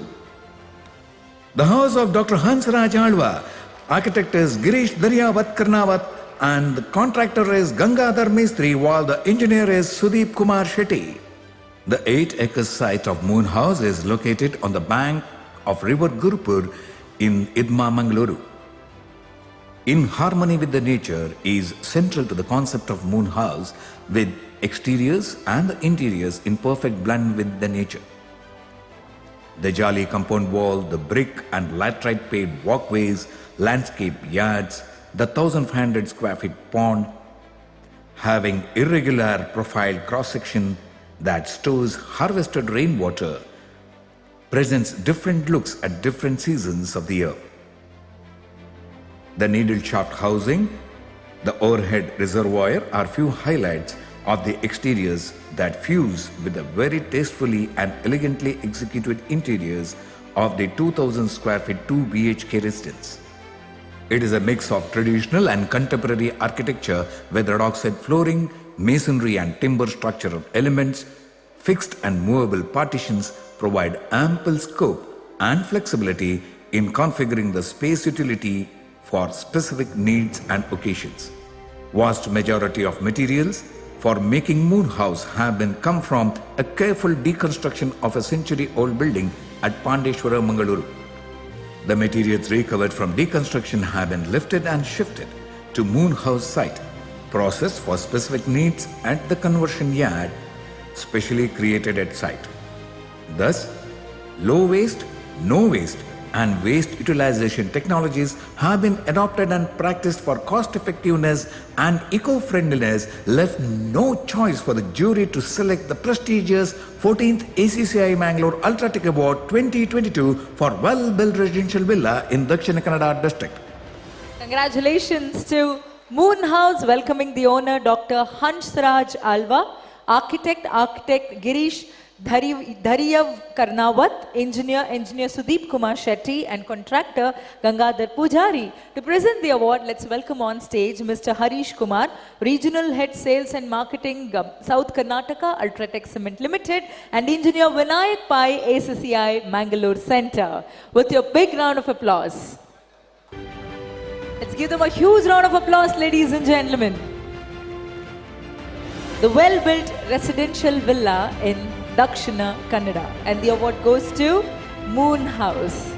the house of Dr. Hansraj Alwa. Architect is Girish Daryawat Karnawat, and the contractor is Gangadhar Mistri, while the engineer is Sudeep Kumar Shetty. The 8-acre site of Moon House is located on the bank of River Gurupur in Idma, Mangaluru. In harmony with the nature is central to the concept of Moon House, with exteriors and the interiors in perfect blend with the nature. The jolly compound wall, the brick and laterite paved walkways, landscape yards, the 1,500 square feet pond, having irregular profile cross-section that stores harvested rainwater, presents different looks at different seasons of the year. The needle shaft housing, the overhead reservoir are few highlights of the exteriors that fuse with the very tastefully and elegantly executed interiors of the 2,000 square feet 2 BHK residence. It is a mix of traditional and contemporary architecture with red oxide flooring, masonry and timber structural elements. Fixed and movable partitions provide ample scope and flexibility in configuring the space utility for specific needs and occasions. Vast majority of materials for making Moon House have been come from a careful deconstruction of a century-old building at Pandeshwara, Mangaluru. The materials recovered from deconstruction have been lifted and shifted to Moon House site, processed for specific needs at the conversion yard, specially created at site. Thus, low waste, no waste, and waste utilization technologies have been adopted and practiced for cost effectiveness and eco-friendliness, left no choice for the jury to select the prestigious 14th ACCE Mangalore UltraTech Award 2022 for well-built residential villa in Dakshina Kannada district. Congratulations to Moon House, welcoming the owner Dr. Hansraj Alva, architect Girish Dhariyav Karnawat, engineer Sudeep Kumar Shetty, and contractor Gangadhar Pujari. To present the award, let's welcome on stage Mr. Harish Kumar, Regional Head Sales and Marketing, South Karnataka, UltraTech Cement Limited, and engineer Vinayak Pai, ACCE Mangaluru Centre. With your big round of applause. Let's give them a huge round of applause, ladies and gentlemen. The well-built residential villa in Dakshina Kannada, and the award goes to Moon House.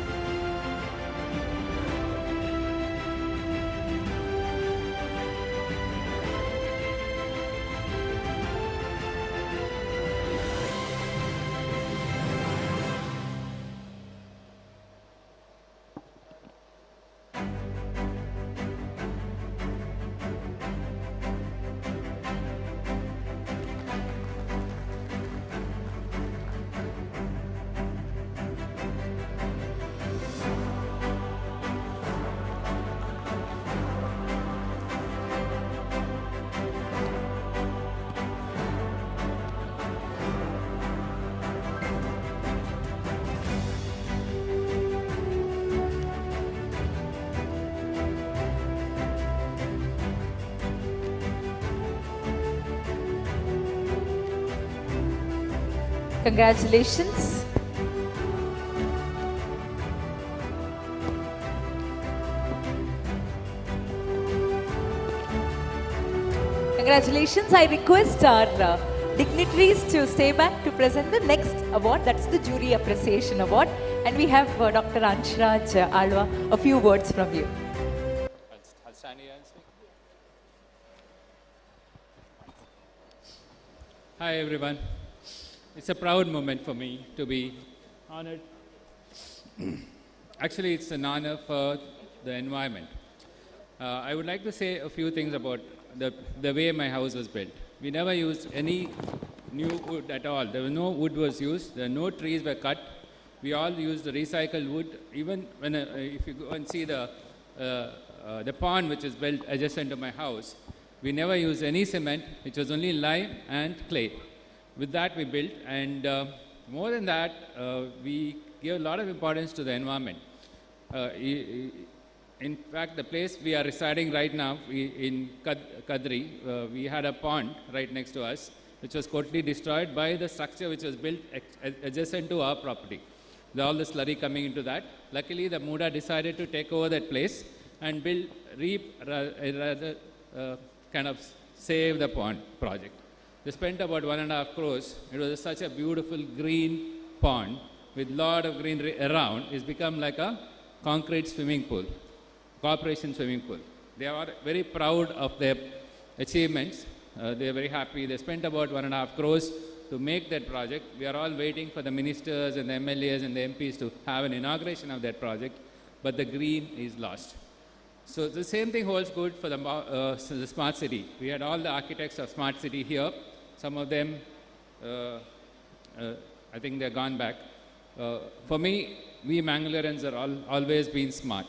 Congratulations. Congratulations. I request our dignitaries to stay back to present the next award. That's the Jury Appreciation Award. And we have Dr. Hansraj Alva, a few words from you. I'll stand here and speak. Hi, everyone. It's a proud moment for me to be honored. Actually, it's an honor for the environment. I would like to say a few things about the way my house was built. We never used any new wood at all. There was no wood was used. No trees were cut. We all used the recycled wood. Even when if you go and see the pond which is built adjacent to my house, we never used any cement. It was only lime and clay. With that we built, and more than that, we give a lot of importance to the environment. In fact, the place we are residing right now, in Kadri, we had a pond right next to us, which was totally destroyed by the structure which was built adjacent to our property. All the slurry coming into that. Luckily, the Muda decided to take over that place and build, kind of save the pond project. They spent about 1.5 crores. It was such a beautiful green pond with lot of greenery around. It's become like a concrete swimming pool, corporation swimming pool. They are very proud of their achievements. They are very happy. They spent about 1.5 crores to make that project. We are all waiting for the ministers and the MLAs and the MPs to have an inauguration of that project, but the green is lost. So the same thing holds good for the smart city. We had all the architects of smart city here. Some of them, I think they're gone back. For me, we Mangaloreans are always been smart.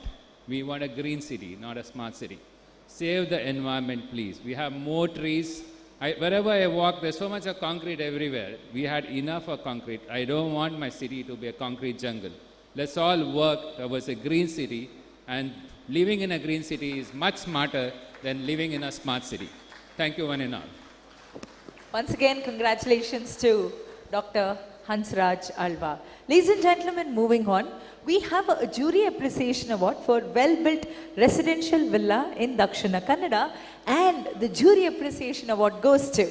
We want a green city, not a smart city. Save the environment, please. We have more trees. Wherever I walk, there's so much of concrete everywhere. We had enough of concrete. I don't want my city to be a concrete jungle. Let's all work towards a green city, and living in a green city is much smarter than living in a smart city. Thank you, one and all. Once again, congratulations to Dr. Hansraj Alva. Ladies and gentlemen, moving on, we have a Jury Appreciation Award for well-built residential villa in Dakshina Kannada, and the Jury Appreciation Award goes to...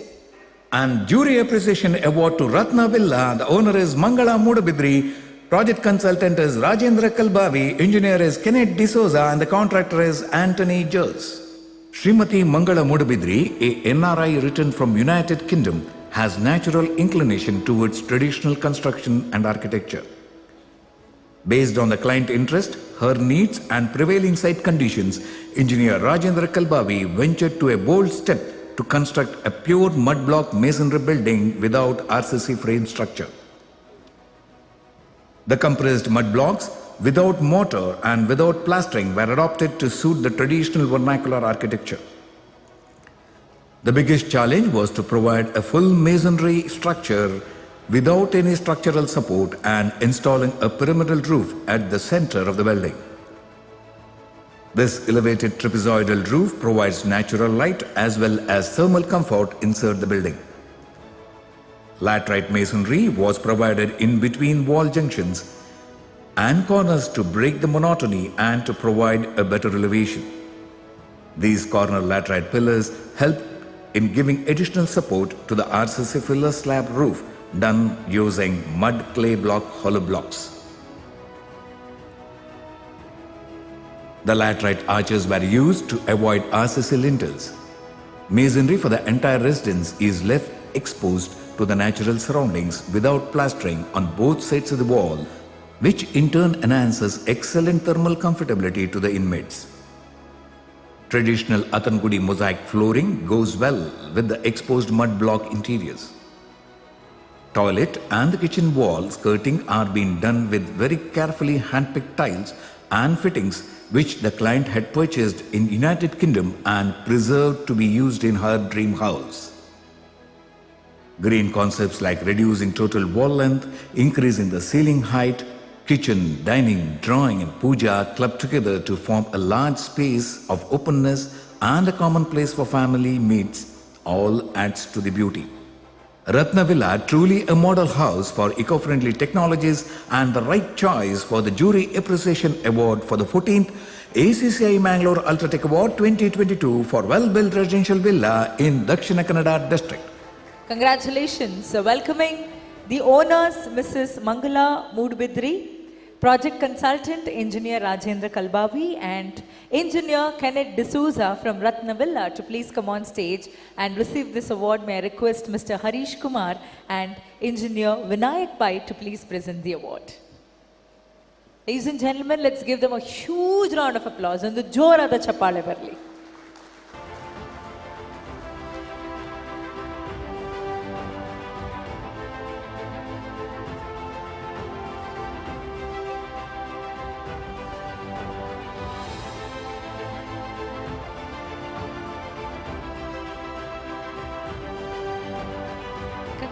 And Jury Appreciation Award to Ratna Villa. The owner is Mangala Mudabidri, project consultant is Rajendra Kalbavi, engineer is Kenneth D'Souza, and the contractor is Anthony Jers. Srimati Mangala Mudabidri, a NRI returned from United Kingdom, has natural inclination towards traditional construction and architecture. Based on the client interest, her needs and prevailing site conditions, engineer Rajendra Kalbavi ventured to a bold step to construct a pure mud block masonry building without RCC frame structure. The compressed mud blocks, without mortar and without plastering, were adopted to suit the traditional vernacular architecture. The biggest challenge was to provide a full masonry structure without any structural support and installing a pyramidal roof at the center of the building. This elevated trapezoidal roof provides natural light as well as thermal comfort inside the building. Laterite masonry was provided in between wall junctions and corners to break the monotony and to provide a better elevation. These corner laterite pillars help in giving additional support to the RCC filler slab roof done using mud clay block hollow blocks. The laterite arches were used to avoid RCC lintels. Masonry for the entire residence is left exposed to the natural surroundings without plastering on both sides of the wall, which in turn enhances excellent thermal comfortability to the inmates. Traditional Athangudi mosaic flooring goes well with the exposed mud block interiors. Toilet and the kitchen wall skirting are being done with very carefully hand-picked tiles and fittings which the client had purchased in United Kingdom and preserved to be used in her dream house. Green concepts like reducing total wall length, increasing the ceiling height, kitchen, dining, drawing and puja clubbed together to form a large space of openness and a common place for family meets all adds to the beauty. Ratna Villa, truly a model house for eco-friendly technologies and the right choice for the Jury Appreciation Award for the 14th ACCE Mangalore UltraTech Award 2022 for well-built residential villa in Dakshina Kannada district. Congratulations. Welcoming the owners, Mrs. Mangala Mudabidri, project consultant, engineer Rajendra Kalbavi, and engineer Kenneth D'Souza from Ratna Villa to please come on stage and receive this award. May I request Mr. Harish Kumar and engineer Vinayak Pai to please present the award. Ladies and gentlemen, let's give them a huge round of applause and the jorada chappale barli.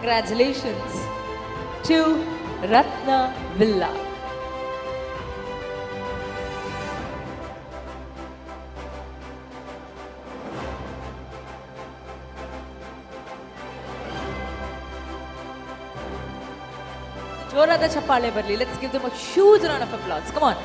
Congratulations to Ratna Villa. Jorada chappale barli. Let's give them a huge round of applause. Come on.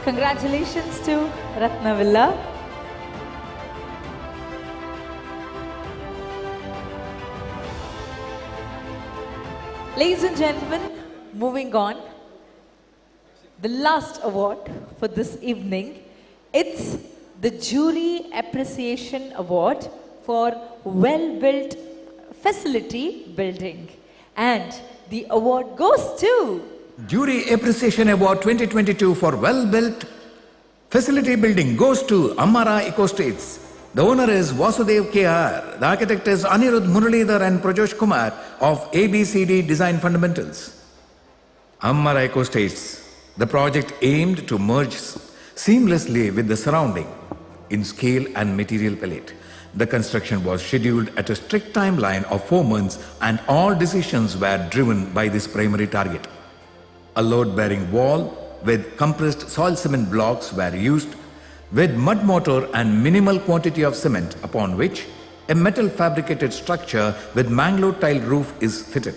Congratulations to Ratnavilla. Ladies and gentlemen, moving on, the last award for this evening, it's the Jury Appreciation Award for Well-Built Facility Building. And the award goes to Jury Appreciation Award 2022 for Well-Built Facility Building goes to Amara Ecostates. The owner is Vasudev KR. The architect is Anirudh Muralidhar and Prajosh Kumar of ABCD Design Fundamentals. Amara Ecostates. The project aimed to merge seamlessly with the surrounding in scale and material palette. The construction was scheduled at a strict timeline of 4 months and all decisions were driven by this primary target. A load-bearing wall with compressed soil cement blocks were used with mud mortar and minimal quantity of cement upon which a metal fabricated structure with Mangalore tile roof is fitted.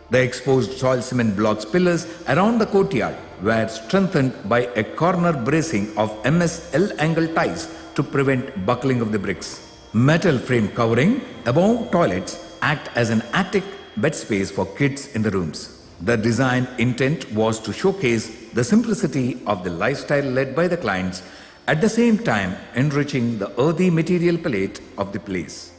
The exposed soil cement blocks pillars around the courtyard were strengthened by a corner bracing of MS L-angle ties to prevent buckling of the bricks. Metal frame covering above toilets act as an attic bed space for kids in the rooms. The design intent was to showcase the simplicity of the lifestyle led by the clients, at the same time enriching the earthy material palette of the place.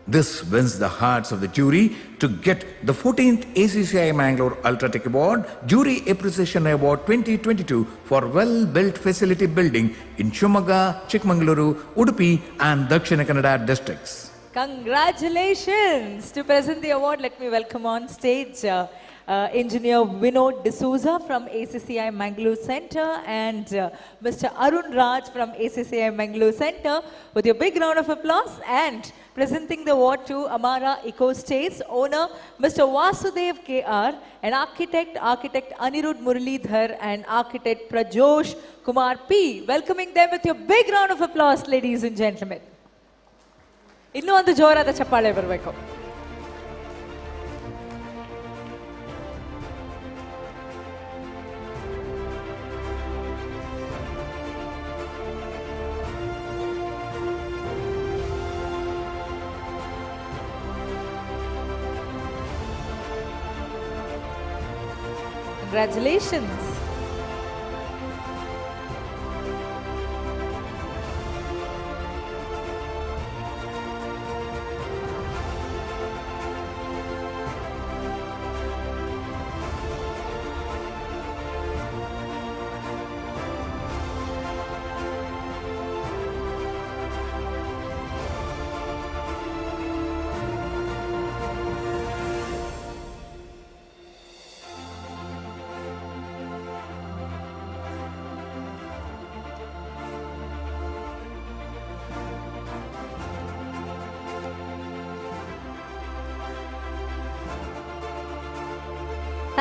This wins the hearts of the jury to get the 14th ACCI Mangalore UltraTech Award, Jury Appreciation Award 2022 for Well-Built Facility Building in Shimoga, Chikmagaluru, Udupi and Dakshina Kannada districts. Congratulations! To present the award, let me welcome on stage Engineer Vinod D'Souza from ACCI Mangaluru Centre and Mr. Arun Raj from ACCI Mangaluru Centre with your big round of applause, and presenting the award to Amara Ecostates owner Mr. Vasudev KR and architect Anirudh Muralidhar and architect Prajosh Kumar P. Welcoming them with your big round of applause, ladies and gentlemen. Innu ಒಂದು ಜೋರಾದ ಚಪ್ಪಾಳೆ ಬರಬೇಕು. Congratulations.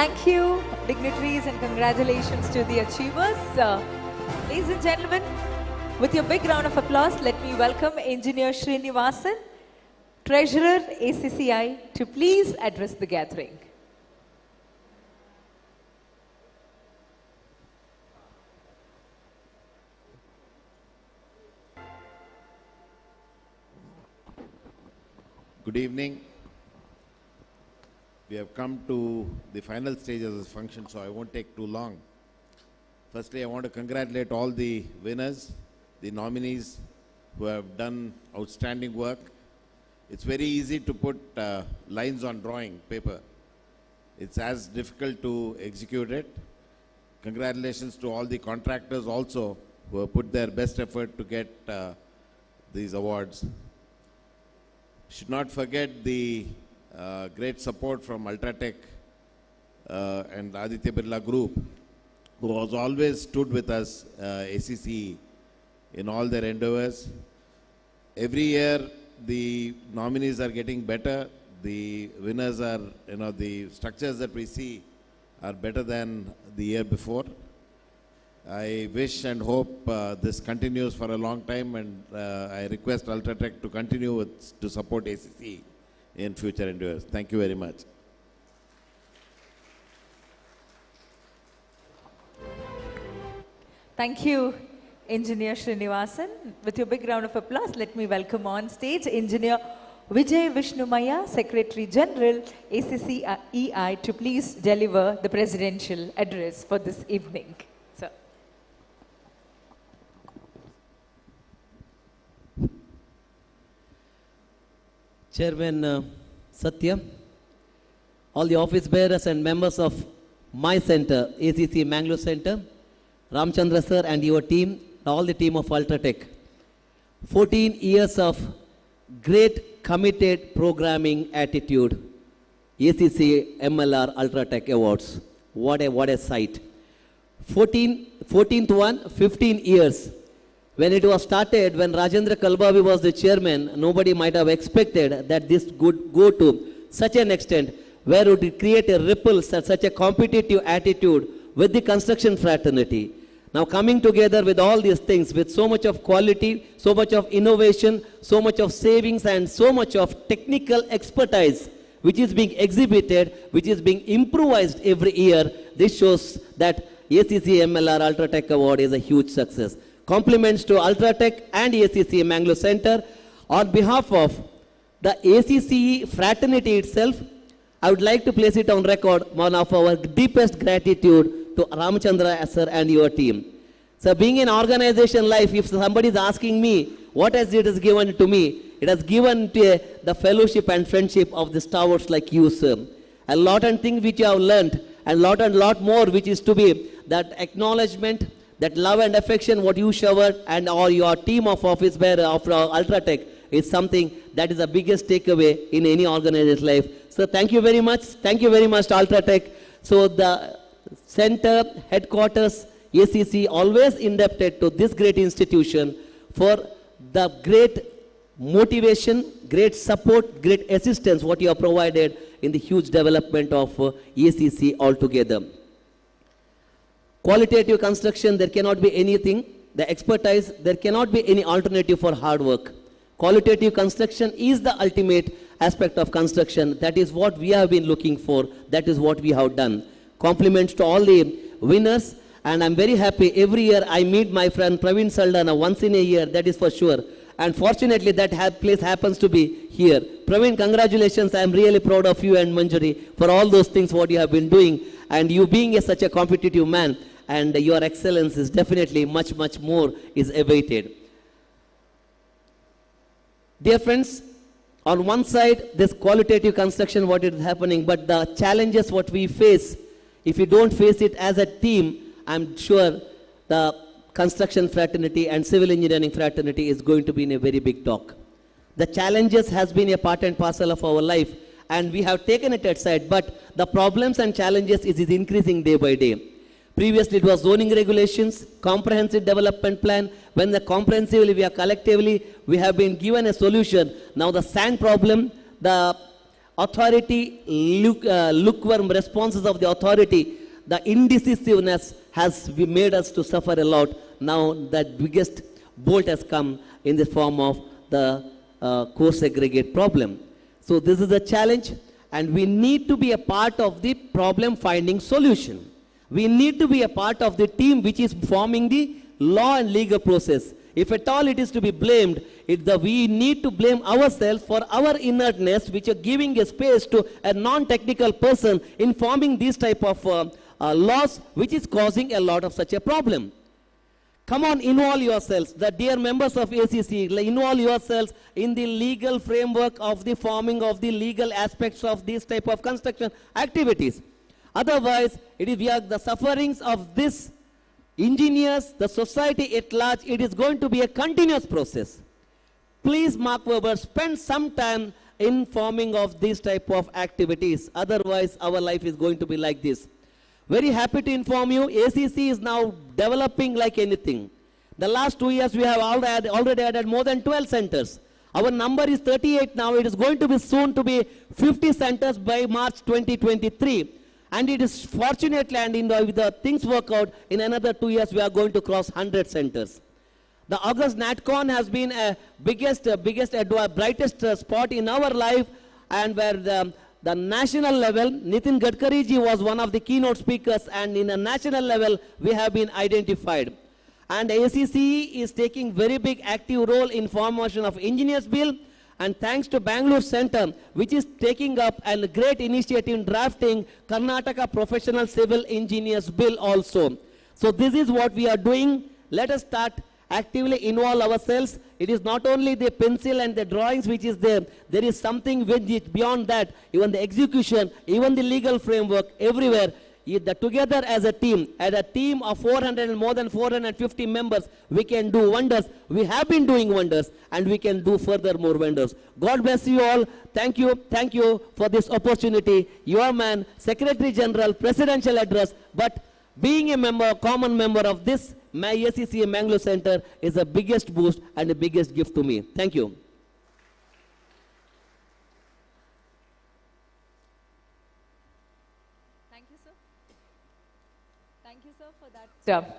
Thank you, dignitaries, and congratulations to the achievers. Ladies and gentlemen, with your big round of applause, let me welcome Engineer Srinivasan, Treasurer ACCI, to please address the gathering. Good evening. We have come to the final stage of this function, so I won't take too long. Firstly, I want to congratulate all the winners, the nominees who have done outstanding work. It's very easy to put lines on drawing paper. It's as difficult to execute it. Congratulations to all the contractors also who have put their best effort to get these awards. Should not forget the great support from UltraTech and Aditya Birla Group, who has always stood with us, ACCE, in all their endeavors. Every year, the nominees are getting better. The winners are, the structures that we see are better than the year before. I wish and hope this continues for a long time, and I request UltraTech to continue to support ACCE in future endeavors. Thank you very much. Thank you, Engineer Srinivasan. With your big round of applause, let me welcome on stage Engineer Vijay Vishnumaya, Secretary General, ACCE, to please deliver the presidential address for this evening. Sir. Chairman Satya, all the office bearers and members of my center, ACCE Mangaluru Centre, Ramchandra sir and your team, all the team of UltraTech. 14 years of great committed programming attitude, ACCE MLR UltraTech Awards. What a sight. 14th one, 15 years. When it was started, when Rajendra Kalbavi was the chairman, nobody might have expected that this would go to such an extent where it would create a ripple, such a competitive attitude with the construction fraternity. Now coming together with all these things, with so much of quality, so much of innovation, so much of savings and so much of technical expertise which is being exhibited, which is being improvised every year, this shows that ACCE MLR UltraTech Award is a huge success. Compliments to UltraTech and ACCE Mangaluru Centre. On behalf of the ACCE fraternity itself, I would like to place it on record one of our deepest gratitude to Ramchandra sir and your team. So being in organization life, if somebody is asking me, what has it given to me? It has given to the fellowship and friendship of the stalwarts like you, sir. A lot and things which you have learned, and lot more which is to be that acknowledgement, that love and affection what you showered, and or your team of office bearer of UltraTech is something that is the biggest takeaway in any organization's life. So thank you very much. Thank you very much to UltraTech. So the center, headquarters, ACCE always indebted to this great institution for the great motivation, great support, great assistance what you have provided in the huge development of ACCE altogether. Qualitative construction, there cannot be anything. The expertise, there cannot be any alternative for hard work. Qualitative construction is the ultimate aspect of construction. That is what we have been looking for. That is what we have done. Compliments to all the winners. And I'm very happy. Every year I meet my friend Praveen Saldana once in a year, that is for sure. And fortunately that place happens to be here. Praveen, congratulations. I'm really proud of you and Manjari for all those things what you have been doing. And you being such a competitive man, and your excellence is definitely much more is awaited. Dear friends, on one side, this qualitative construction, what is happening, but the challenges what we face, if we don't face it as a team, I'm sure the construction fraternity and civil engineering fraternity is going to be in a very big talk. The challenges has been a part and parcel of our life, and we have taken it aside, but the problems and challenges is increasing day by day. Previously it was zoning regulations, comprehensive development plan. When the comprehensively, we are collectively, we have been given a solution. Now the sand problem, the authority, lukewarm responses of the authority, the indecisiveness has made us to suffer a lot. Now that biggest bolt has come in the form of the course aggregate problem. So this is a challenge, and we need to be a part of the problem finding solution. We need to be a part of the team which is forming the law and legal process. If at all it is to be blamed, we need to blame ourselves for our inertness, which are giving a space to a non-technical person in forming these type of laws, which is causing a lot of such a problem. Come on, involve yourselves. The dear members of ACCE, involve yourselves in the legal framework of the forming of the legal aspects of these type of construction activities. Otherwise, we are the sufferings of this engineers, the society at large, it is going to be a continuous process. Please, Mark Weber, spend some time in forming of these type of activities. Otherwise, our life is going to be like this. Very happy to inform you, ACCE is now developing like anything. The last 2 years, we have already added more than 12 centers. Our number is 38 now. It is going to be soon to be 50 centers by March 2023. And it is fortunately, and if the things work out, in another 2 years, we are going to cross 100 centers. The August NatCon has been a brightest spot in our life, and where the national level, Nitin Gadkari ji was one of the keynote speakers, and in a national level, we have been identified. And ACCE is taking very big active role in formation of Engineers Bill. And thanks to Mangaluru Centre, which is taking up a great initiative in drafting Karnataka Professional Civil Engineers Bill also. So this is what we are doing. Let us start actively involve ourselves. It is not only the pencil and the drawings which is there. There is something which is beyond that. Even the execution, even the legal framework, everywhere. Together as a team of 400 and more than 450 members, we can do wonders. We have been doing wonders, and we can do further more wonders. God bless you all. Thank you for this opportunity. Your man, Secretary General, Presidential Address, but being a member, common member of this ACCE Mangaluru Centre is the biggest boost and the biggest gift to me. Thank you. Thank you, sir, for that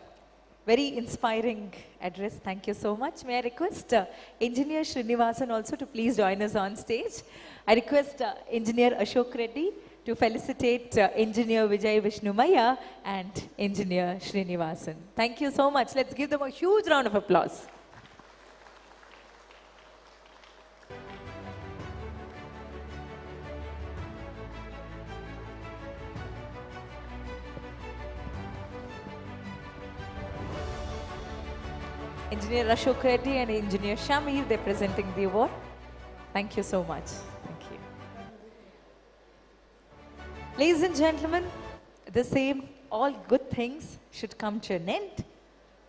very inspiring address. Thank you so much. May I request Engineer Srinivasan also to please join us on stage. I request Engineer Ashok Reddy to felicitate Engineer Vijay Vishnumaya and Engineer Srinivasan. Thank you so much. Let's give them a huge round of applause. Engineer Ashok Reddy and Engineer Shamir, they're presenting the award. Thank you so much. Thank you. Ladies and gentlemen, the same, all good things should come to an end.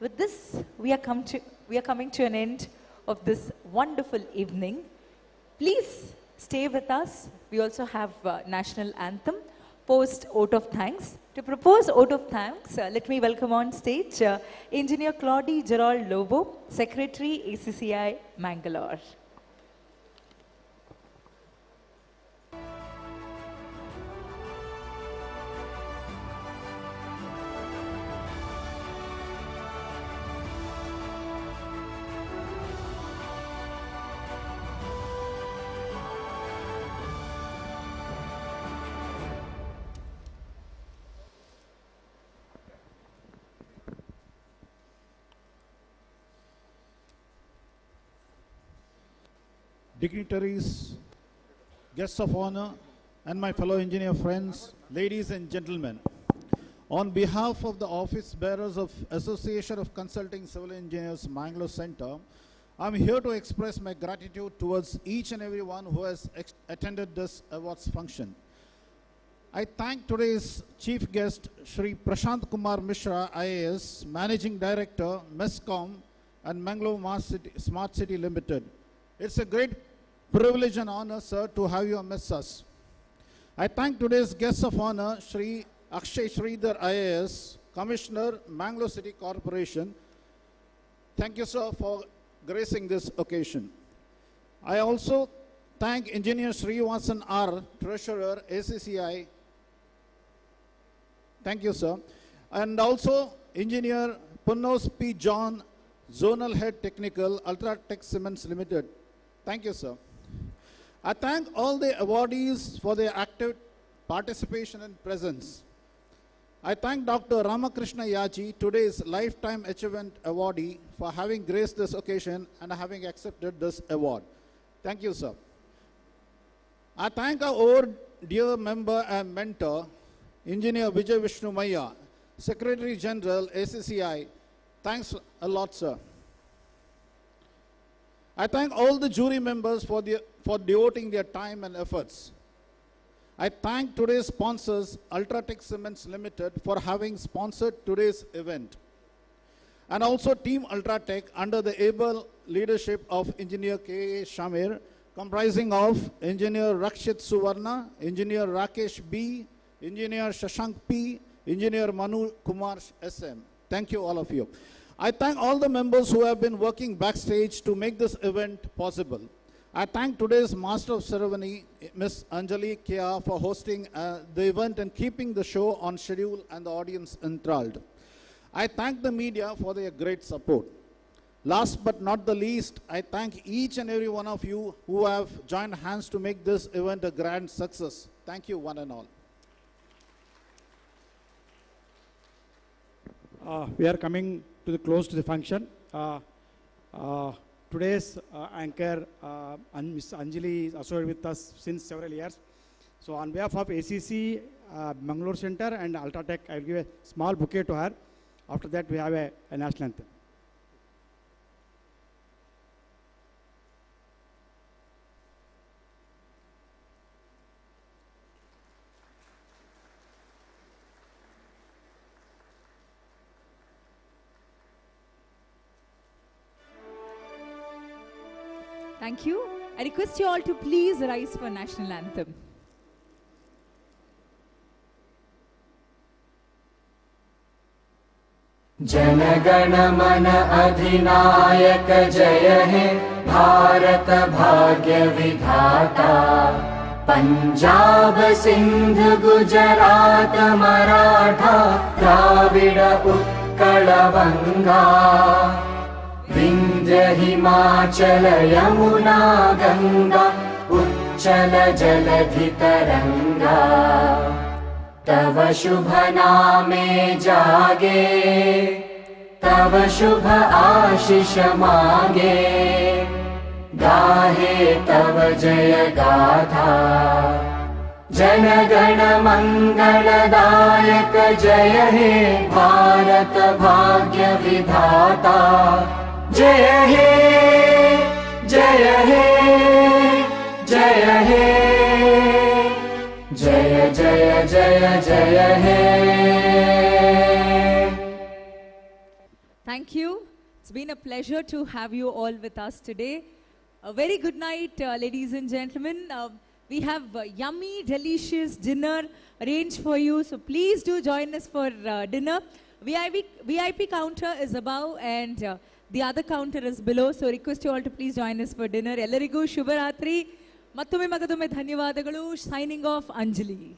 With this, we are coming to an end of this wonderful evening. Please stay with us. We also have national anthem, post vote of thanks. To propose vote of thanks, let me welcome on stage Engineer Claudie Gerald Lobo, Secretary, ACCI, Mangalore. Dignitaries, guests of honor, and my fellow engineer friends, ladies and gentlemen. On behalf of the office bearers of Association of Consulting Civil Engineers, Mangaluru Centre, I'm here to express my gratitude towards each and everyone who has attended this awards function. I thank today's chief guest, Shri Prashant Kumar Mishra, IAS, Managing Director, MESCOM, and Mangalore Smart City Limited. It's a great privilege and honor, sir, to have you amidst us. I thank today's guests of honor, Shri Akshay Sridhar IAS, Commissioner, Mangalore City Corporation. Thank you, sir, for gracing this occasion. I also thank Engineer Srivasan R, Treasurer, ACCI. Thank you, sir. And also Engineer Punnos P. John, Zonal Head Technical, UltraTech Cements Limited. Thank you, sir. I thank all the awardees for their active participation and presence. I thank Dr. Ramakrishna Yaji, today's Lifetime Achievement Awardee, for having graced this occasion and having accepted this award. Thank you, sir. I thank our old dear member and mentor, Engineer Vijay Vishnumaya, Secretary General, ACCI. Thanks a lot, sir. I thank all the jury members for devoting their time and efforts. I thank today's sponsors, UltraTech Cements Limited, for having sponsored today's event. And also Team UltraTech under the able leadership of Engineer K.A. Shamir, comprising of Engineer Rakshit Suvarna, Engineer Rakesh B., Engineer Shashank P., Engineer Manu Kumar SM. Thank you, all of you. I thank all the members who have been working backstage to make this event possible. I thank today's Master of Ceremony, Ms. Anjali Kia, for hosting the event and keeping the show on schedule and the audience enthralled. I thank the media for their great support. Last but not the least, I thank each and every one of you who have joined hands to make this event a grand success. Thank you, one and all. We are coming to the close to the function. Today's anchor, Ms. Anjali, is associated with us since several years. So on behalf of ACCE, Mangaluru Centre and UltraTech, I will give a small bouquet to her. After that, we have a national anthem. Thank you. I request you all to please rise for national anthem. जनगण मन अधिनायक जय हे भारत भाग्य विधाता पंजाब सिंध गुजरात मराठा द्राविड उत्कल बंगा विंध्य हिमाचल यमुना गंगा उच्चल जलधि तरंगा तव शुभ नामे जागे तव शुभ आशीष मांगे गाहे तव जय गाथा जन गण मंगलदायक जय हे भारत भाग्य विधाता जय हे जय हे जय हे जय जय जय जय हे. Thank you. It's been a pleasure to have you all with us today. A very good night, ladies and gentlemen. We have yummy, delicious dinner arranged for you. So please do join us for dinner. VIP counter is above and the other counter is below. So request you all to please join us for dinner. Ellarigu Shubharatri. Mattume Magadome Dhanyavadalu. Signing off, Anjali.